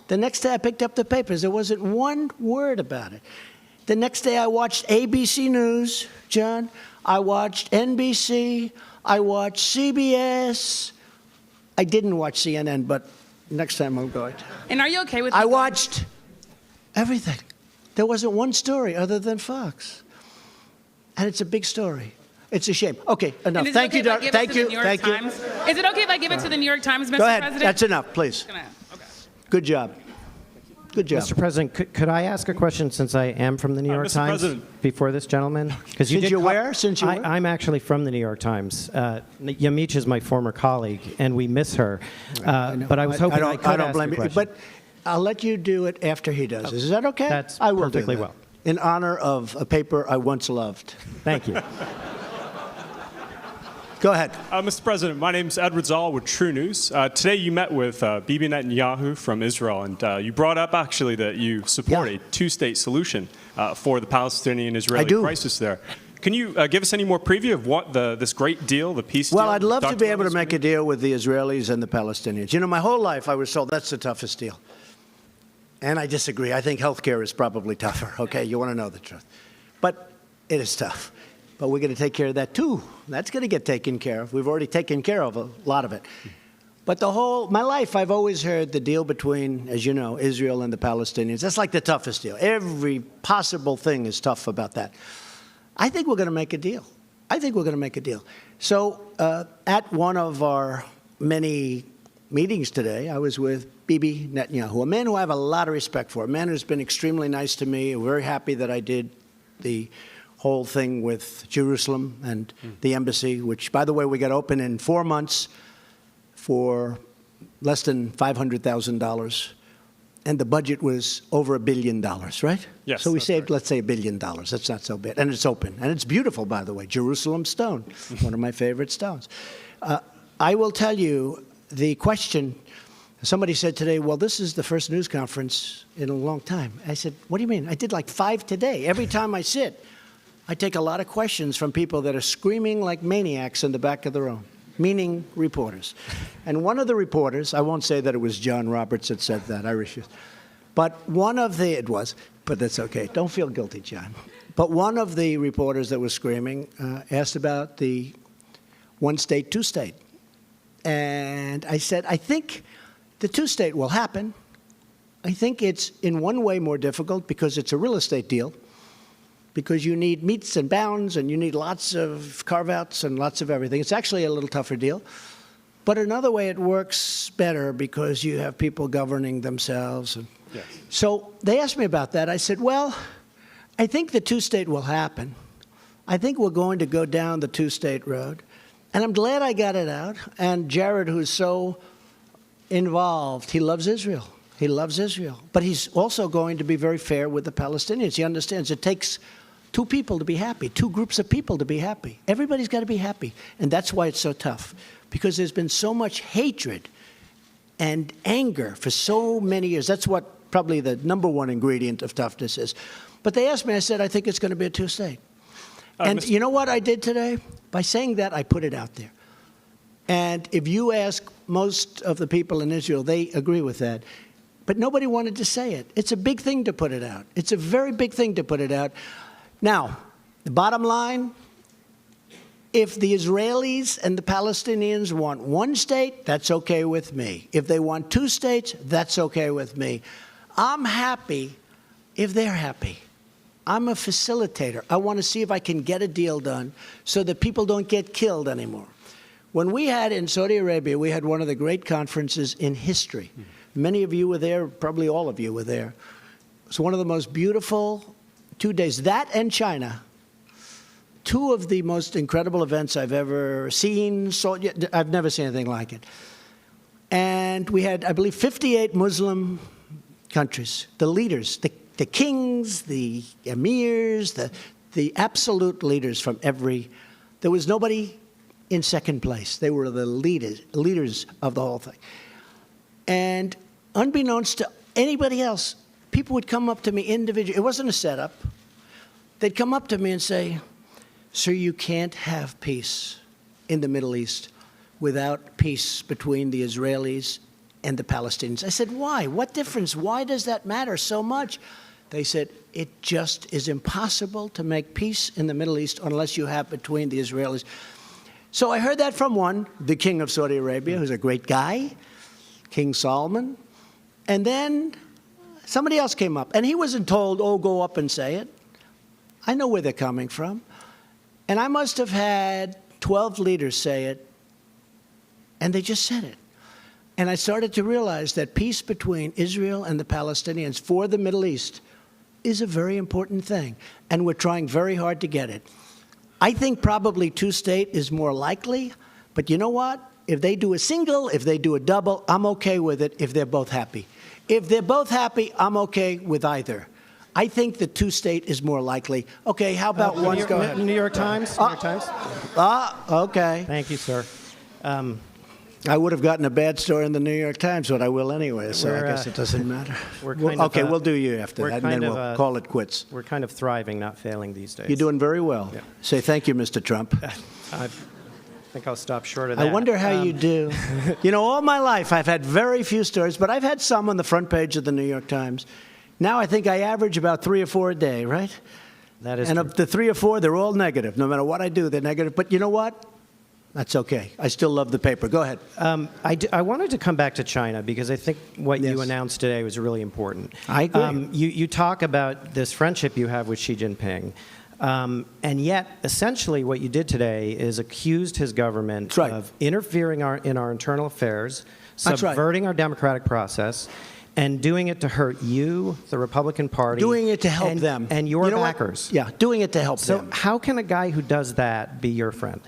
The next day I picked up the papers. There wasn't one word about it. The next day I watched ABC News, John. I watched NBC. I watched CBS. I didn't watch CNN, but next time I'm going to. And are you okay with I watched everything. There wasn't one story other than Fox. And it's a big story. It's a shame. Okay, enough. Thank you, Thank you. Thank you. Is it okay if I give it to the New York Times, Mr. Go ahead. President? That's enough, please. Okay. Good job. Good job. Mr. President, could I ask a question since I am from the New York Mr. Times President. before this gentleman? Since you're where? Since you where? I'm actually from the New York Times. Yamiche is my former colleague, and we miss her. But I was hoping I could ask a question. But I'll let you do it after he does. Is that okay? That's I will perfectly do that. well. In honor of a paper I once loved. Thank you. Go ahead. Mr. President, my name is Edward Zoll with True News. Today you met with Bibi Netanyahu from Israel, and you brought up actually that you support a two-state solution for the Palestinian-Israeli crisis there. Can you give us any more preview of what this great deal, the peace deal? Well, I'd love to be able to make a deal with the Israelis and the Palestinians. You know, my whole life I was told that's the toughest deal. And I disagree. I think health care is probably tougher. Okay, you want to know the truth. But it is tough. But we're going to take care of that too. That's going to get taken care of. We've already taken care of a lot of it. But my life, I've always heard the deal between, as you know, Israel and the Palestinians. That's like the toughest deal. Every possible thing is tough about that. I think we're going to make a deal. I think we're going to make a deal. So at one of our many meetings today, I was with Bibi Netanyahu, a man who I have a lot of respect for, a man who's been extremely nice to me. I'm very happy that I did the whole thing with Jerusalem and the embassy, which, by the way, we got open in 4 months for less than $500,000. And the budget was over $1 billion, right? Yes. So we saved, let's say, $1 billion. That's not so bad. And it's open. And it's beautiful, by the way. Jerusalem stone, one of my favorite stones. I will tell you the question. Somebody said today, well, this is the first news conference in a long time. I said, what do you mean? I did like 5 today. Every time I sit, I take a lot of questions from people that are screaming like maniacs in the back of the room, meaning reporters. And one of the reporters, I won't say that it was John Roberts that said that, I refuse. But it was, but that's okay. Don't feel guilty, John. But one of the reporters that was screaming asked about the one state, two state. And I said, I think the two-state will happen. I think it's in one way more difficult because it's a real estate deal, because you need meets and bounds and you need lots of carve-outs and lots of everything. It's actually a little tougher deal. But another way it works better because you have people governing themselves. Yes. So they asked me about that. I said, well, I think the two-state will happen. I think we're going to go down the two-state road. And I'm glad I got it out. And Jared, who's so involved, he loves Israel. He loves Israel. But he's also going to be very fair with the Palestinians. He understands it takes two people to be happy, two groups of people to be happy. Everybody's got to be happy. And that's why it's so tough, because there's been so much hatred and anger for so many years. That's what probably the number one ingredient of toughness is. But they asked me, I said, I think it's going to be a two-state. And you know what I did today? By saying that, I put it out there. And if you ask most of the people in Israel, they agree with that. But nobody wanted to say it. It's a big thing to put it out. It's a very big thing to put it out. Now, the bottom line, if the Israelis and the Palestinians want one state, that's okay with me. If they want two states, that's okay with me. I'm happy if they're happy. I'm a facilitator. I want to see if I can get a deal done so that people don't get killed anymore. When we had in Saudi Arabia, we had one of the great conferences in history. Many of you were there, probably all of you were there. It was one of the most beautiful 2 days. That and China, two of the most incredible events I've ever seen. I've never seen anything like it. And we had, I believe, 58 Muslim countries, the leaders, the kings, the emirs, the absolute leaders from every. There was nobody in second place. They were the leaders of the whole thing. And unbeknownst to anybody else, people would come up to me individually. It wasn't a setup. They'd come up to me and say, "Sir, you can't have peace in the Middle East without peace between the Israelis and the Palestinians." I said, "Why? What difference? Why does that matter so much?" They said, "It just is impossible to make peace in the Middle East unless you have between the Israelis." So I heard that from one, the king of Saudi Arabia, who's a great guy, King Solomon. And then somebody else came up, and he wasn't told, "Oh, go up and say it." I know where they're coming from. And I must have had 12 leaders say it, and they just said it. And I started to realize that peace between Israel and the Palestinians for the Middle East is a very important thing, and we're trying very hard to get it. I think probably two-state is more likely, but you know what? If they do a single, if they do a double, I'm okay with it if they're both happy. If they're both happy, I'm okay with either. I think the two-state is more likely. Okay, how about one? Go ahead. New York Times? New York Times? Okay. Thank you, sir. I would have gotten a bad story in the New York Times, but I will anyway, so I guess it doesn't matter. Okay, we'll do you after that, and then we'll call it quits. We're kind of thriving, not failing these days. You're doing very well. Yeah. Say thank you, Mr. Trump. I think I'll stop short of that. I wonder how you do. You know, all my life I've had very few stories, but I've had some on the front page of the New York Times. Now I think I average about 3 or 4 a day, right? That is and true. of the 3 or 4, they're all negative. No matter what I do, they're negative. But you know what? That's okay. I still love the paper. Go ahead. I wanted to come back to China because I think what you announced today was really important. I agree. You talk about this friendship you have with Xi Jinping, and yet essentially what you did today is accused his government of interfering in our internal affairs, subverting our democratic process, and doing it to hurt you, the Republican Party. Doing it to help them. And your backers. Yeah, doing it to help them. So how can a guy who does that be your friend?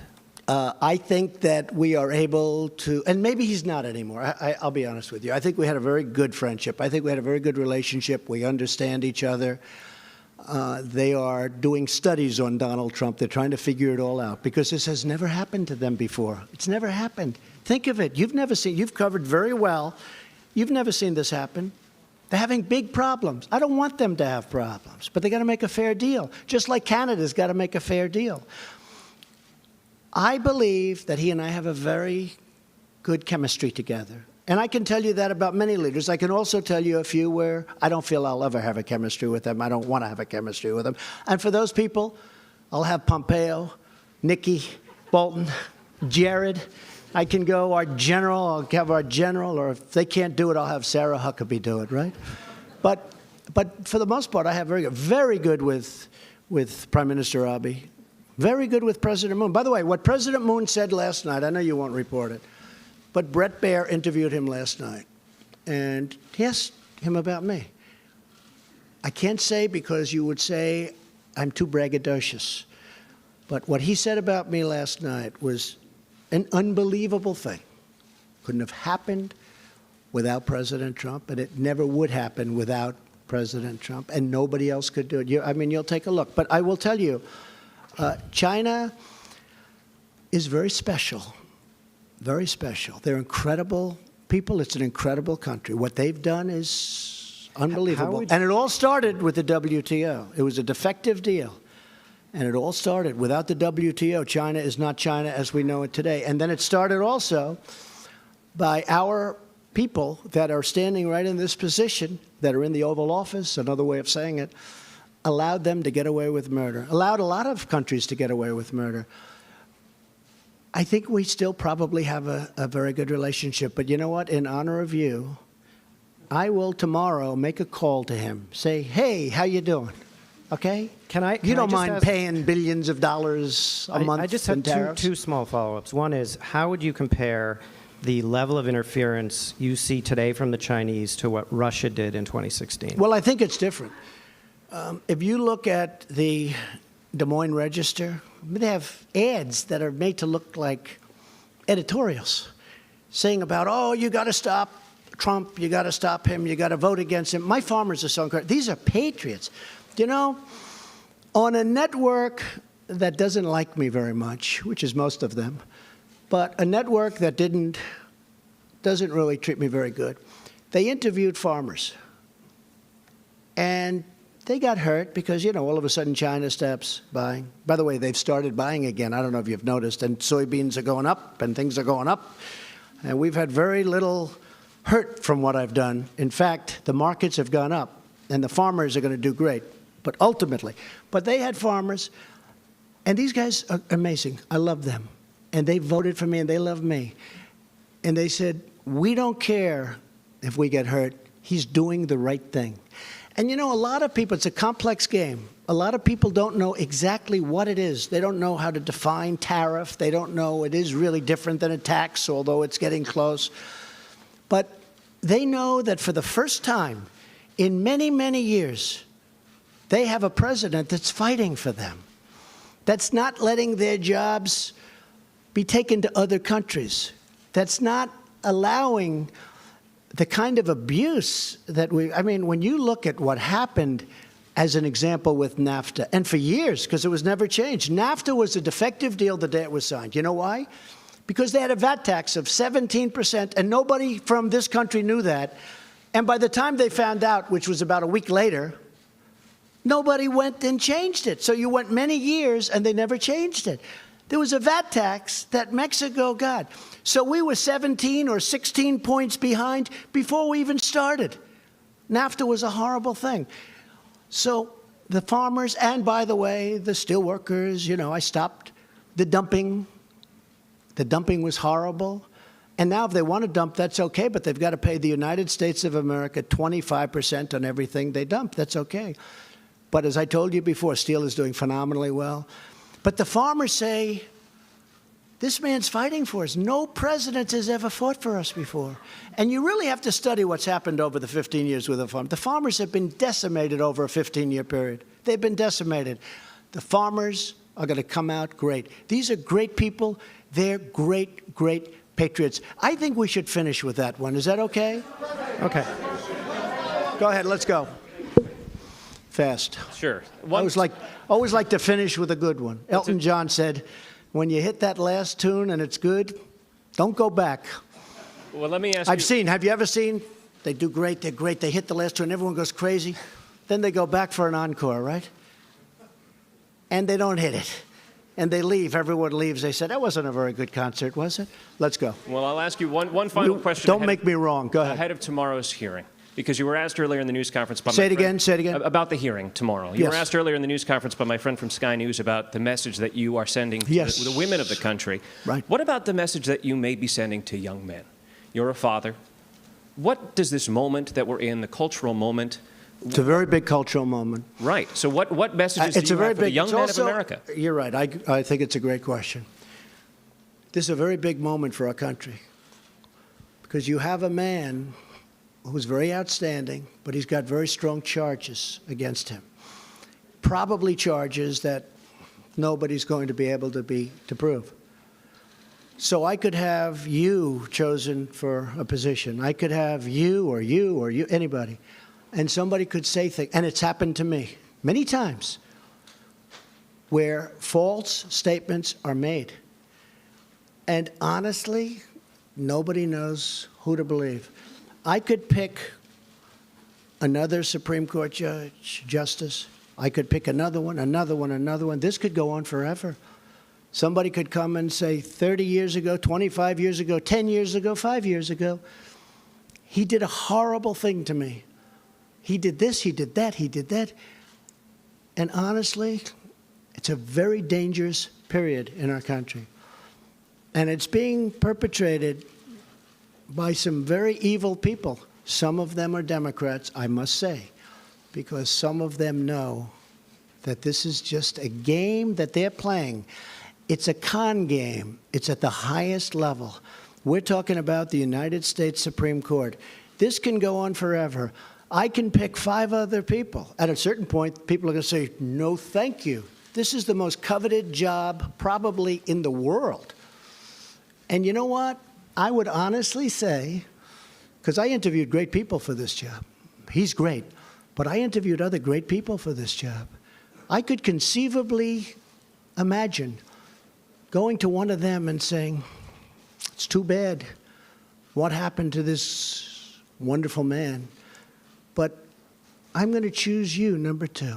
I think that we are able to, and maybe he's not anymore. I'll be honest with you. I think we had a very good friendship. I think we had a very good relationship. We understand each other. They are doing studies on Donald Trump. They're trying to figure it all out because this has never happened to them before. It's never happened. Think of it. You've covered very well. You've never seen this happen. They're having big problems. I don't want them to have problems, but they got to make a fair deal, just like Canada's got to make a fair deal. I believe that he and I have a very good chemistry together. And I can tell you that about many leaders. I can also tell you a few where I don't feel I'll ever have a chemistry with them. I don't want to have a chemistry with them. And for those people, I'll have Pompeo, Nikki, Bolton, Jared. I can go our general, I'll have our general, or if they can't do it, I'll have Sarah Huckabee do it, right? But for the most part, I have very good with Prime Minister Abiy. Very good with President Moon. By the way, what President Moon said last night, I know you won't report it, but Bret Baier interviewed him last night, and he asked him about me. I can't say because you would say I'm too braggadocious, but what he said about me last night was an unbelievable thing. Couldn't have happened without President Trump, and it never would happen without President Trump, and nobody else could do it. You'll take a look. But I will tell you, China is very special, very special. They're incredible people. It's an incredible country. What they've done is unbelievable. And it all started with the WTO. It was a defective deal. And it all started without the WTO. China is not China as we know it today. And then it started also by our people that are standing right in this position, that are in the Oval Office, another way of saying it, allowed them to get away with murder, allowed a lot of countries to get away with murder. I think we still probably have a very good relationship. But you know what? In honor of you, I will tomorrow make a call to him. Say, hey, how you doing? Okay? I You don't just mind ask- paying billions of dollars a month I just in have tariffs? two small follow-ups. One is, how would you compare the level of interference you see today from the Chinese to what Russia did in 2016? Well, I think it's different. If you look at the Des Moines Register, they have ads that are made to look like editorials, saying about, oh, you got to stop Trump, you got to stop him, you got to vote against him. My farmers are so incredible. These are patriots. You know, on a network that doesn't like me very much, which is most of them, but a network that doesn't really treat me very good, they interviewed farmers. And they got hurt because, you know, all of a sudden China stops buying. By the way, they've started buying again. I don't know if you've noticed. And soybeans are going up and things are going up. And we've had very little hurt from what I've done. In fact, the markets have gone up and the farmers are going to do great. But ultimately, they had farmers, and these guys are amazing. I love them. And they voted for me and they love me. And they said, we don't care if we get hurt. He's doing the right thing. And you know, a lot of people, it's a complex game. A lot of people don't know exactly what it is. They don't know how to define tariff. They don't know it is really different than a tax, although it's getting close. But they know that for the first time in many, many years, they have a president that's fighting for them, that's not letting their jobs be taken to other countries, that's not allowing the kind of abuse that when you look at what happened as an example with Nafta, and for years, because it was never changed, Nafta was a defective deal the day it was signed. You know why? Because they had a VAT tax of 17%, and nobody from this country knew that. And by the time they found out, which was about a week later, nobody went and changed it. So you went many years, and they never changed it. There was a VAT tax that Mexico got. So we were 17 or 16 points behind before we even started. NAFTA was a horrible thing. So the farmers, and by the way, the steel workers, you know, I stopped the dumping. The dumping was horrible. And now if they want to dump, that's okay, but they've got to pay the United States of America 25% on everything they dump. That's okay. But as I told you before, steel is doing phenomenally well. But the farmers say, this man's fighting for us. No president has ever fought for us before. And you really have to study what's happened over the 15 years with the farmers. The farmers have been decimated over a 15-year period. They've been decimated. The farmers are going to come out great. These are great people. They're great, great patriots. I think we should finish with that one. Is that okay? Okay. Go ahead. Let's go. Fast. Sure. Always like to finish with a good one. Elton John said, when you hit that last tune and it's good, don't go back. Well, let me ask you. Have you ever seen? They do great, they're great, they hit the last tune, everyone goes crazy. Then they go back for an encore, right? And they don't hit it. And they leave, everyone leaves. They said, that wasn't a very good concert, was it? Let's go. Well, I'll ask you one final question. Don't make me wrong, go ahead. Ahead of tomorrow's hearing. Because you were asked earlier in the news conference by Say it again. About the hearing tomorrow. You were asked earlier in the news conference by my friend from Sky News about the message that you are sending to the women of the country. Right. What about the message that you may be sending to young men? You're a father. What does this moment that we're in, the cultural moment? It's a very big cultural moment. Right. So what messages do you have for the young men of America? You're right. I think it's a great question. This is a very big moment for our country. Because you have a man who's very outstanding, but he's got very strong charges against him. Probably charges that nobody's going to be able to prove. So I could have you chosen for a position. I could have you, anybody. And somebody could say things, and it's happened to me many times, where false statements are made. And honestly, nobody knows who to believe. I could pick another Supreme Court justice. I could pick another one. This could go on forever. Somebody could come and say 30 years ago, 25 years ago, 10 years ago, 5 years ago, he did a horrible thing to me. He did this, he did that, he did that. And honestly, it's a very dangerous period in our country. And it's being perpetrated by some very evil people. Some of them are Democrats, I must say, because some of them know that this is just a game that they're playing. It's a con game. It's at the highest level. We're talking about the United States Supreme Court. This can go on forever. I can pick 5 other people. At a certain point, people are going to say, no, thank you. This is the most coveted job probably in the world. And you know what? I would honestly say, because I interviewed great people for this job. He's great. But I interviewed other great people for this job. I could conceivably imagine going to one of them and saying, it's too bad what happened to this wonderful man, but I'm going to choose you, number 2.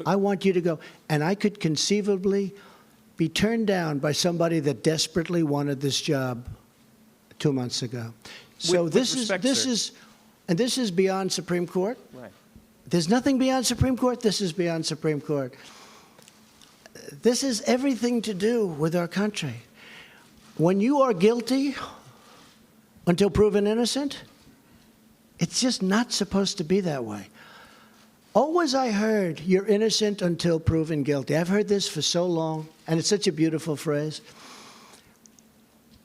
I want you to go. And I could conceivably be turned down by somebody that desperately wanted this job 2 months ago. So this is beyond Supreme Court. Right. There's nothing beyond Supreme Court. This is beyond Supreme Court. This is everything to do with our country. When you are guilty until proven innocent, it's just not supposed to be that way. Always I heard, you're innocent until proven guilty. I've heard this for so long, and it's such a beautiful phrase.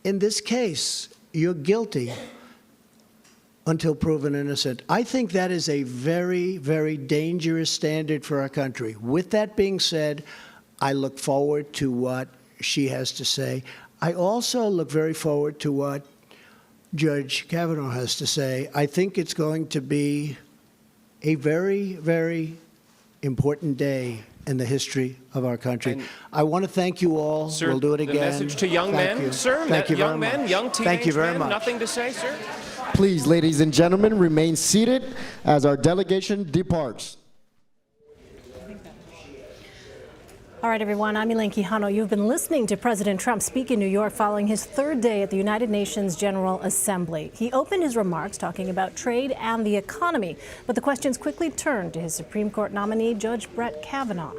In this case, you're guilty until proven innocent. I think that is a very, very dangerous standard for our country. With that being said, I look forward to what she has to say. I also look very forward to what Judge Kavanaugh has to say. I think it's going to be a very, very important day in the history of our country. And I want to thank you all. Sir, we'll do it again. The message to young Thank men, you. sir. Thank you young very men, much. young teenage Thank you very men. much. Nothing to say, sir. Please, ladies and gentlemen, remain seated as our delegation departs. All right, everyone, I'm Elaine Quijano. You've been listening to President Trump speak in New York following his 3rd day at the United Nations General Assembly. He opened his remarks talking about trade and the economy, but the questions quickly turned to his Supreme Court nominee, Judge Brett Kavanaugh.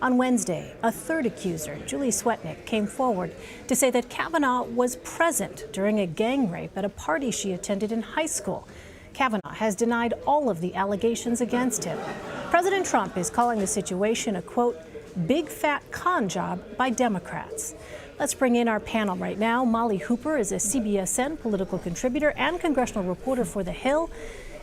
On Wednesday, a 3rd accuser, Julie Swetnick, came forward to say that Kavanaugh was present during a gang rape at a party she attended in high school. Kavanaugh has denied all of the allegations against him. President Trump is calling the situation a, quote, big fat con job by Democrats. Let's bring in our panel right now. Molly Hooper is a CBSN political contributor and congressional reporter for The Hill.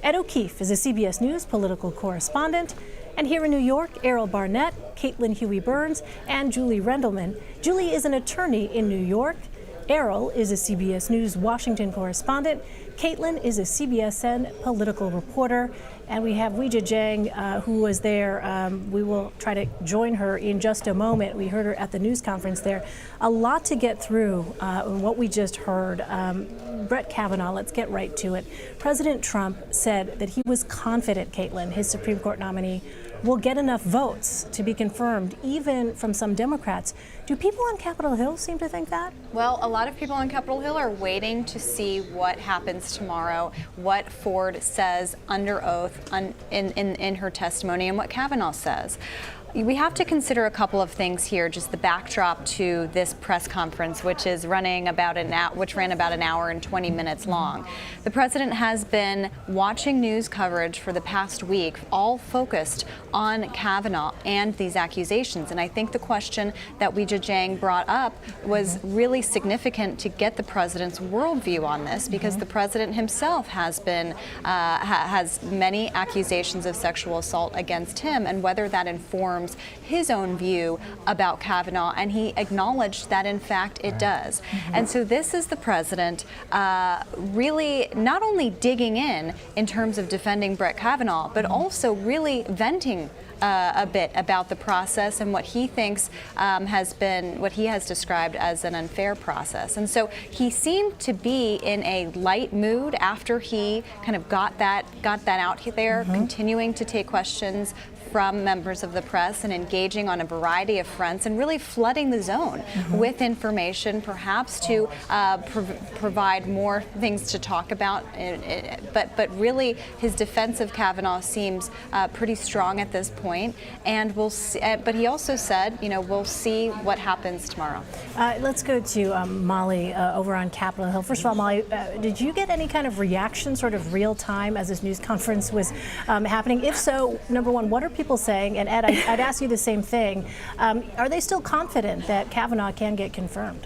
Ed O'Keefe is a CBS News political correspondent. And here in New York, Errol Barnett, Caitlin Huey-Burns, and Julie Rendelman. Julie is an attorney in New York. Errol is a CBS News Washington correspondent. Caitlin is a CBSN political reporter. And we have Weijia Jiang, who was there. We will try to join her in just a moment. We heard her at the news conference there. A lot to get through in what we just heard. Brett Kavanaugh, let's get right to it. President Trump said that he was confident, Caitlin, his Supreme Court nominee, will get enough votes to be confirmed, even from some Democrats. Do people on Capitol Hill seem to think that? Well, a lot of people on Capitol Hill are waiting to see what happens tomorrow, what Ford says under oath in her testimony, and what Kavanaugh says. We have to consider a couple of things here, just the backdrop to this press conference, which ran about an hour and 20 minutes long. The president has been watching news coverage for the past week, all focused on Kavanaugh and these accusations. And I think the question that Weijia Jiang brought up was really significant to get the president's worldview on this, because the president himself has been has many accusations of sexual assault against him, and whether that informs his own view about Kavanaugh, and he acknowledged that in fact it does. And so this is the president really not only digging in terms of defending Brett Kavanaugh, but also really venting a bit about the process and what he thinks what he has described as an unfair process. And so he seemed to be in a light mood after he kind of got that out there, continuing to take questions from members of the press and engaging on a variety of fronts and really flooding the zone with information, perhaps to provide more things to talk about. But really, his defense of Kavanaugh seems pretty strong at this point. And we'll see, but he also said, we'll see what happens tomorrow. Let's go to Molly over on Capitol Hill. First of all, Molly, did you get any kind of reaction, sort of real time, as this news conference was happening? If so, number one, what are people people saying, and Ed, I'd ask you the same thing, are they still confident that Kavanaugh can get confirmed?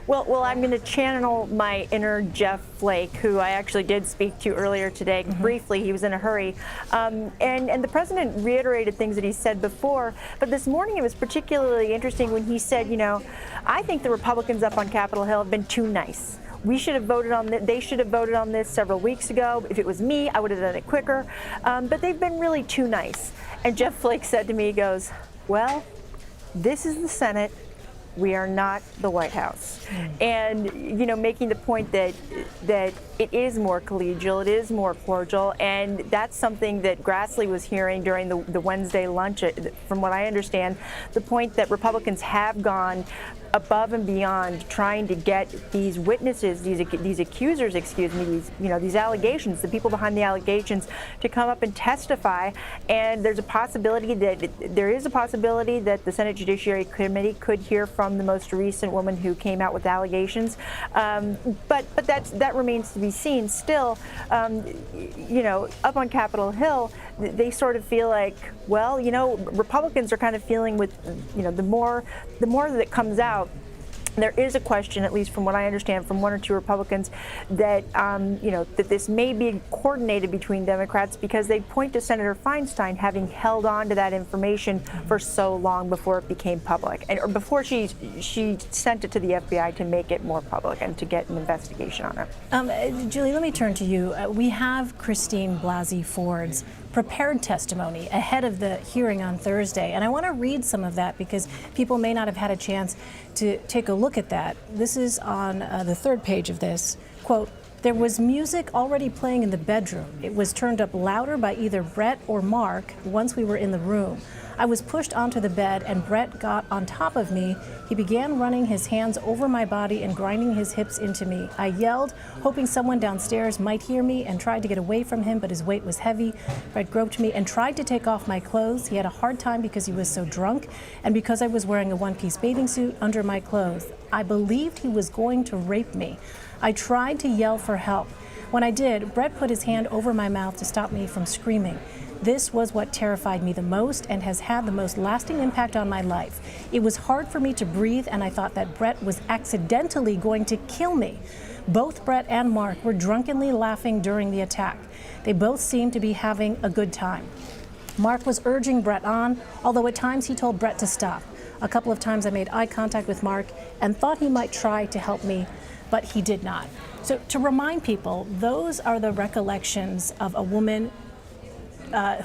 Well, I'm going to channel my inner Jeff Flake, who I actually did speak to earlier today. Briefly, he was in a hurry. And the president reiterated things that he said before. But this morning it was particularly interesting when he said, I think the Republicans up on Capitol Hill have been too nice. We should have voted on this. They should have voted on this several weeks ago. If it was me, I would have done it quicker. But they've been really too nice. And Jeff Flake said to me, he goes, well, this is the Senate. We are not the White House. And, making the point that it is more collegial, it is more cordial, and that's something that Grassley was hearing during the Wednesday lunch, from what I understand, the point that Republicans have gone above and beyond trying to get these witnesses, these accusers, these allegations, the people behind the allegations, to come up and testify. And there is a possibility that the Senate Judiciary Committee could hear from the most recent woman who came out with allegations. But that remains to be seen. Still, up on Capitol Hill, they sort of feel like, well, Republicans are kind of feeling with, the more that comes out, there is a question, at least from what I understand from one or two Republicans, that that this may be coordinated between Democrats, because they point to Senator Feinstein having held on to that information for so long before it became public, or before she sent it to the FBI to make it more public and to get an investigation on it. Julie, let me turn to you. We have Christine Blasi Ford's prepared testimony ahead of the hearing on Thursday, and I want to read some of that because people may not have had a chance to take a look at that. This is on the third page of this. Quote, "There was music already playing in the bedroom. It was turned up louder by either Brett or Mark once we were in the room. I was pushed onto the bed and Brett got on top of me. He began running his hands over my body and grinding his hips into me. I yelled, hoping someone downstairs might hear me, and tried to get away from him, but his weight was heavy. Brett groped me and tried to take off my clothes. He had a hard time because he was so drunk and because I was wearing a one-piece bathing suit under my clothes. I believed he was going to rape me. I tried to yell for help. When I did, Brett put his hand over my mouth to stop me from screaming. This was what terrified me the most and has had the most lasting impact on my life. It was hard for me to breathe, and I thought that Brett was accidentally going to kill me. Both Brett and Mark were drunkenly laughing during the attack. They both seemed to be having a good time. Mark was urging Brett on, although at times he told Brett to stop. A couple of times I made eye contact with Mark and thought he might try to help me, but he did not." So to remind people, those are the recollections of a woman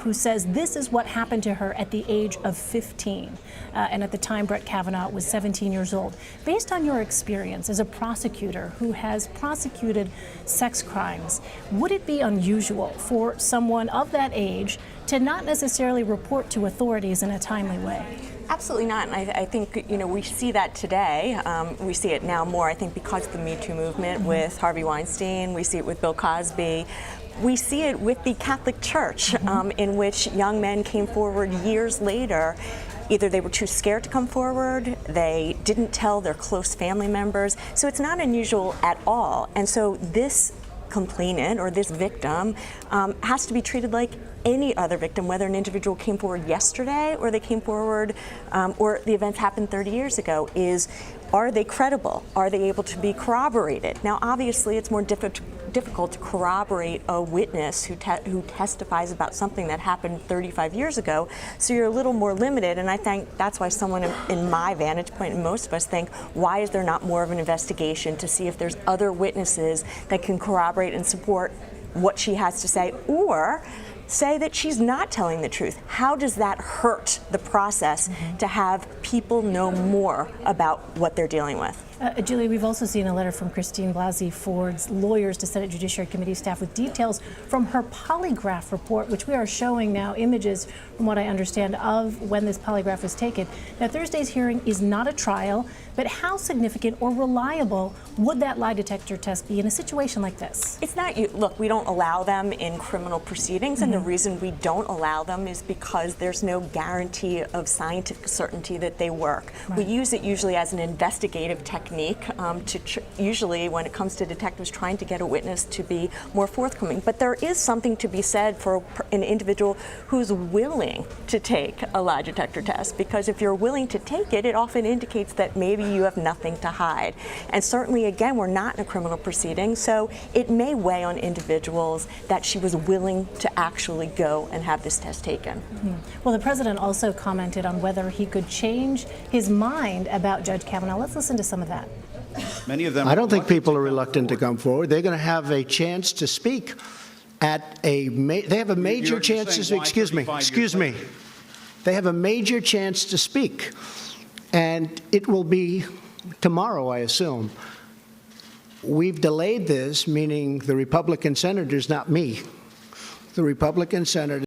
who says this is what happened to her at the age of 15. And at the time, Brett Kavanaugh was 17 years old. Based on your experience as a prosecutor who has prosecuted sex crimes, would it be unusual for someone of that age to not necessarily report to authorities in a timely way? Absolutely not, and I think we see that today. We see it now more, I think, because of the Me Too movement with Harvey Weinstein. We see it with Bill Cosby. We see it with the Catholic Church, in which young men came forward years later. Either they were too scared to come forward, they didn't tell their close family members. So it's not unusual at all. And so this complainant or this victim has to be treated like any other victim, whether an individual came forward yesterday or they came forward or the events happened 30 years ago. Are they credible? Are they able to be corroborated? Now, obviously, it's more difficult to corroborate a witness who testifies about something that happened 35 years ago, so you're a little more limited, and I think that's why someone in my vantage point, and most of us think, why is there not more of an investigation to see if there's other witnesses that can corroborate and support what she has to say, or say that she's not telling the truth? How does that hurt the process to have people know more about what they're dealing with? Julie, we've also seen a letter from Christine Blasi Ford's lawyers to Senate Judiciary Committee staff with details from her polygraph report, which we are showing now images, from what I understand, of when this polygraph was taken. Now, Thursday's hearing is not a trial, but how significant or reliable would that lie detector test be in a situation like this? It's not. Look, we don't allow them in criminal proceedings, and the reason we don't allow them is because there's no guarantee of scientific certainty that they work. We use it usually as an investigative technique usually when it comes to detectives trying to get a witness to be more forthcoming. But there is something to be said for an individual who's willing to take a lie detector test, because if you're willing to take it, it often indicates that maybe you have nothing to hide. And certainly, again, we're not in a criminal proceeding, so it may weigh on individuals that she was willing to actually go and have this test taken. Well, the president also commented on whether he could change his mind about Judge Kavanaugh. Let's listen to some of that. Many of them. I don't think people are reluctant to come forward. They're going to have a chance to speak at a. They have a major chance to speak. Excuse me. They have a major chance to speak, and it will be tomorrow, I assume. We've delayed this, meaning the Republican senators, not me. The Republican senators.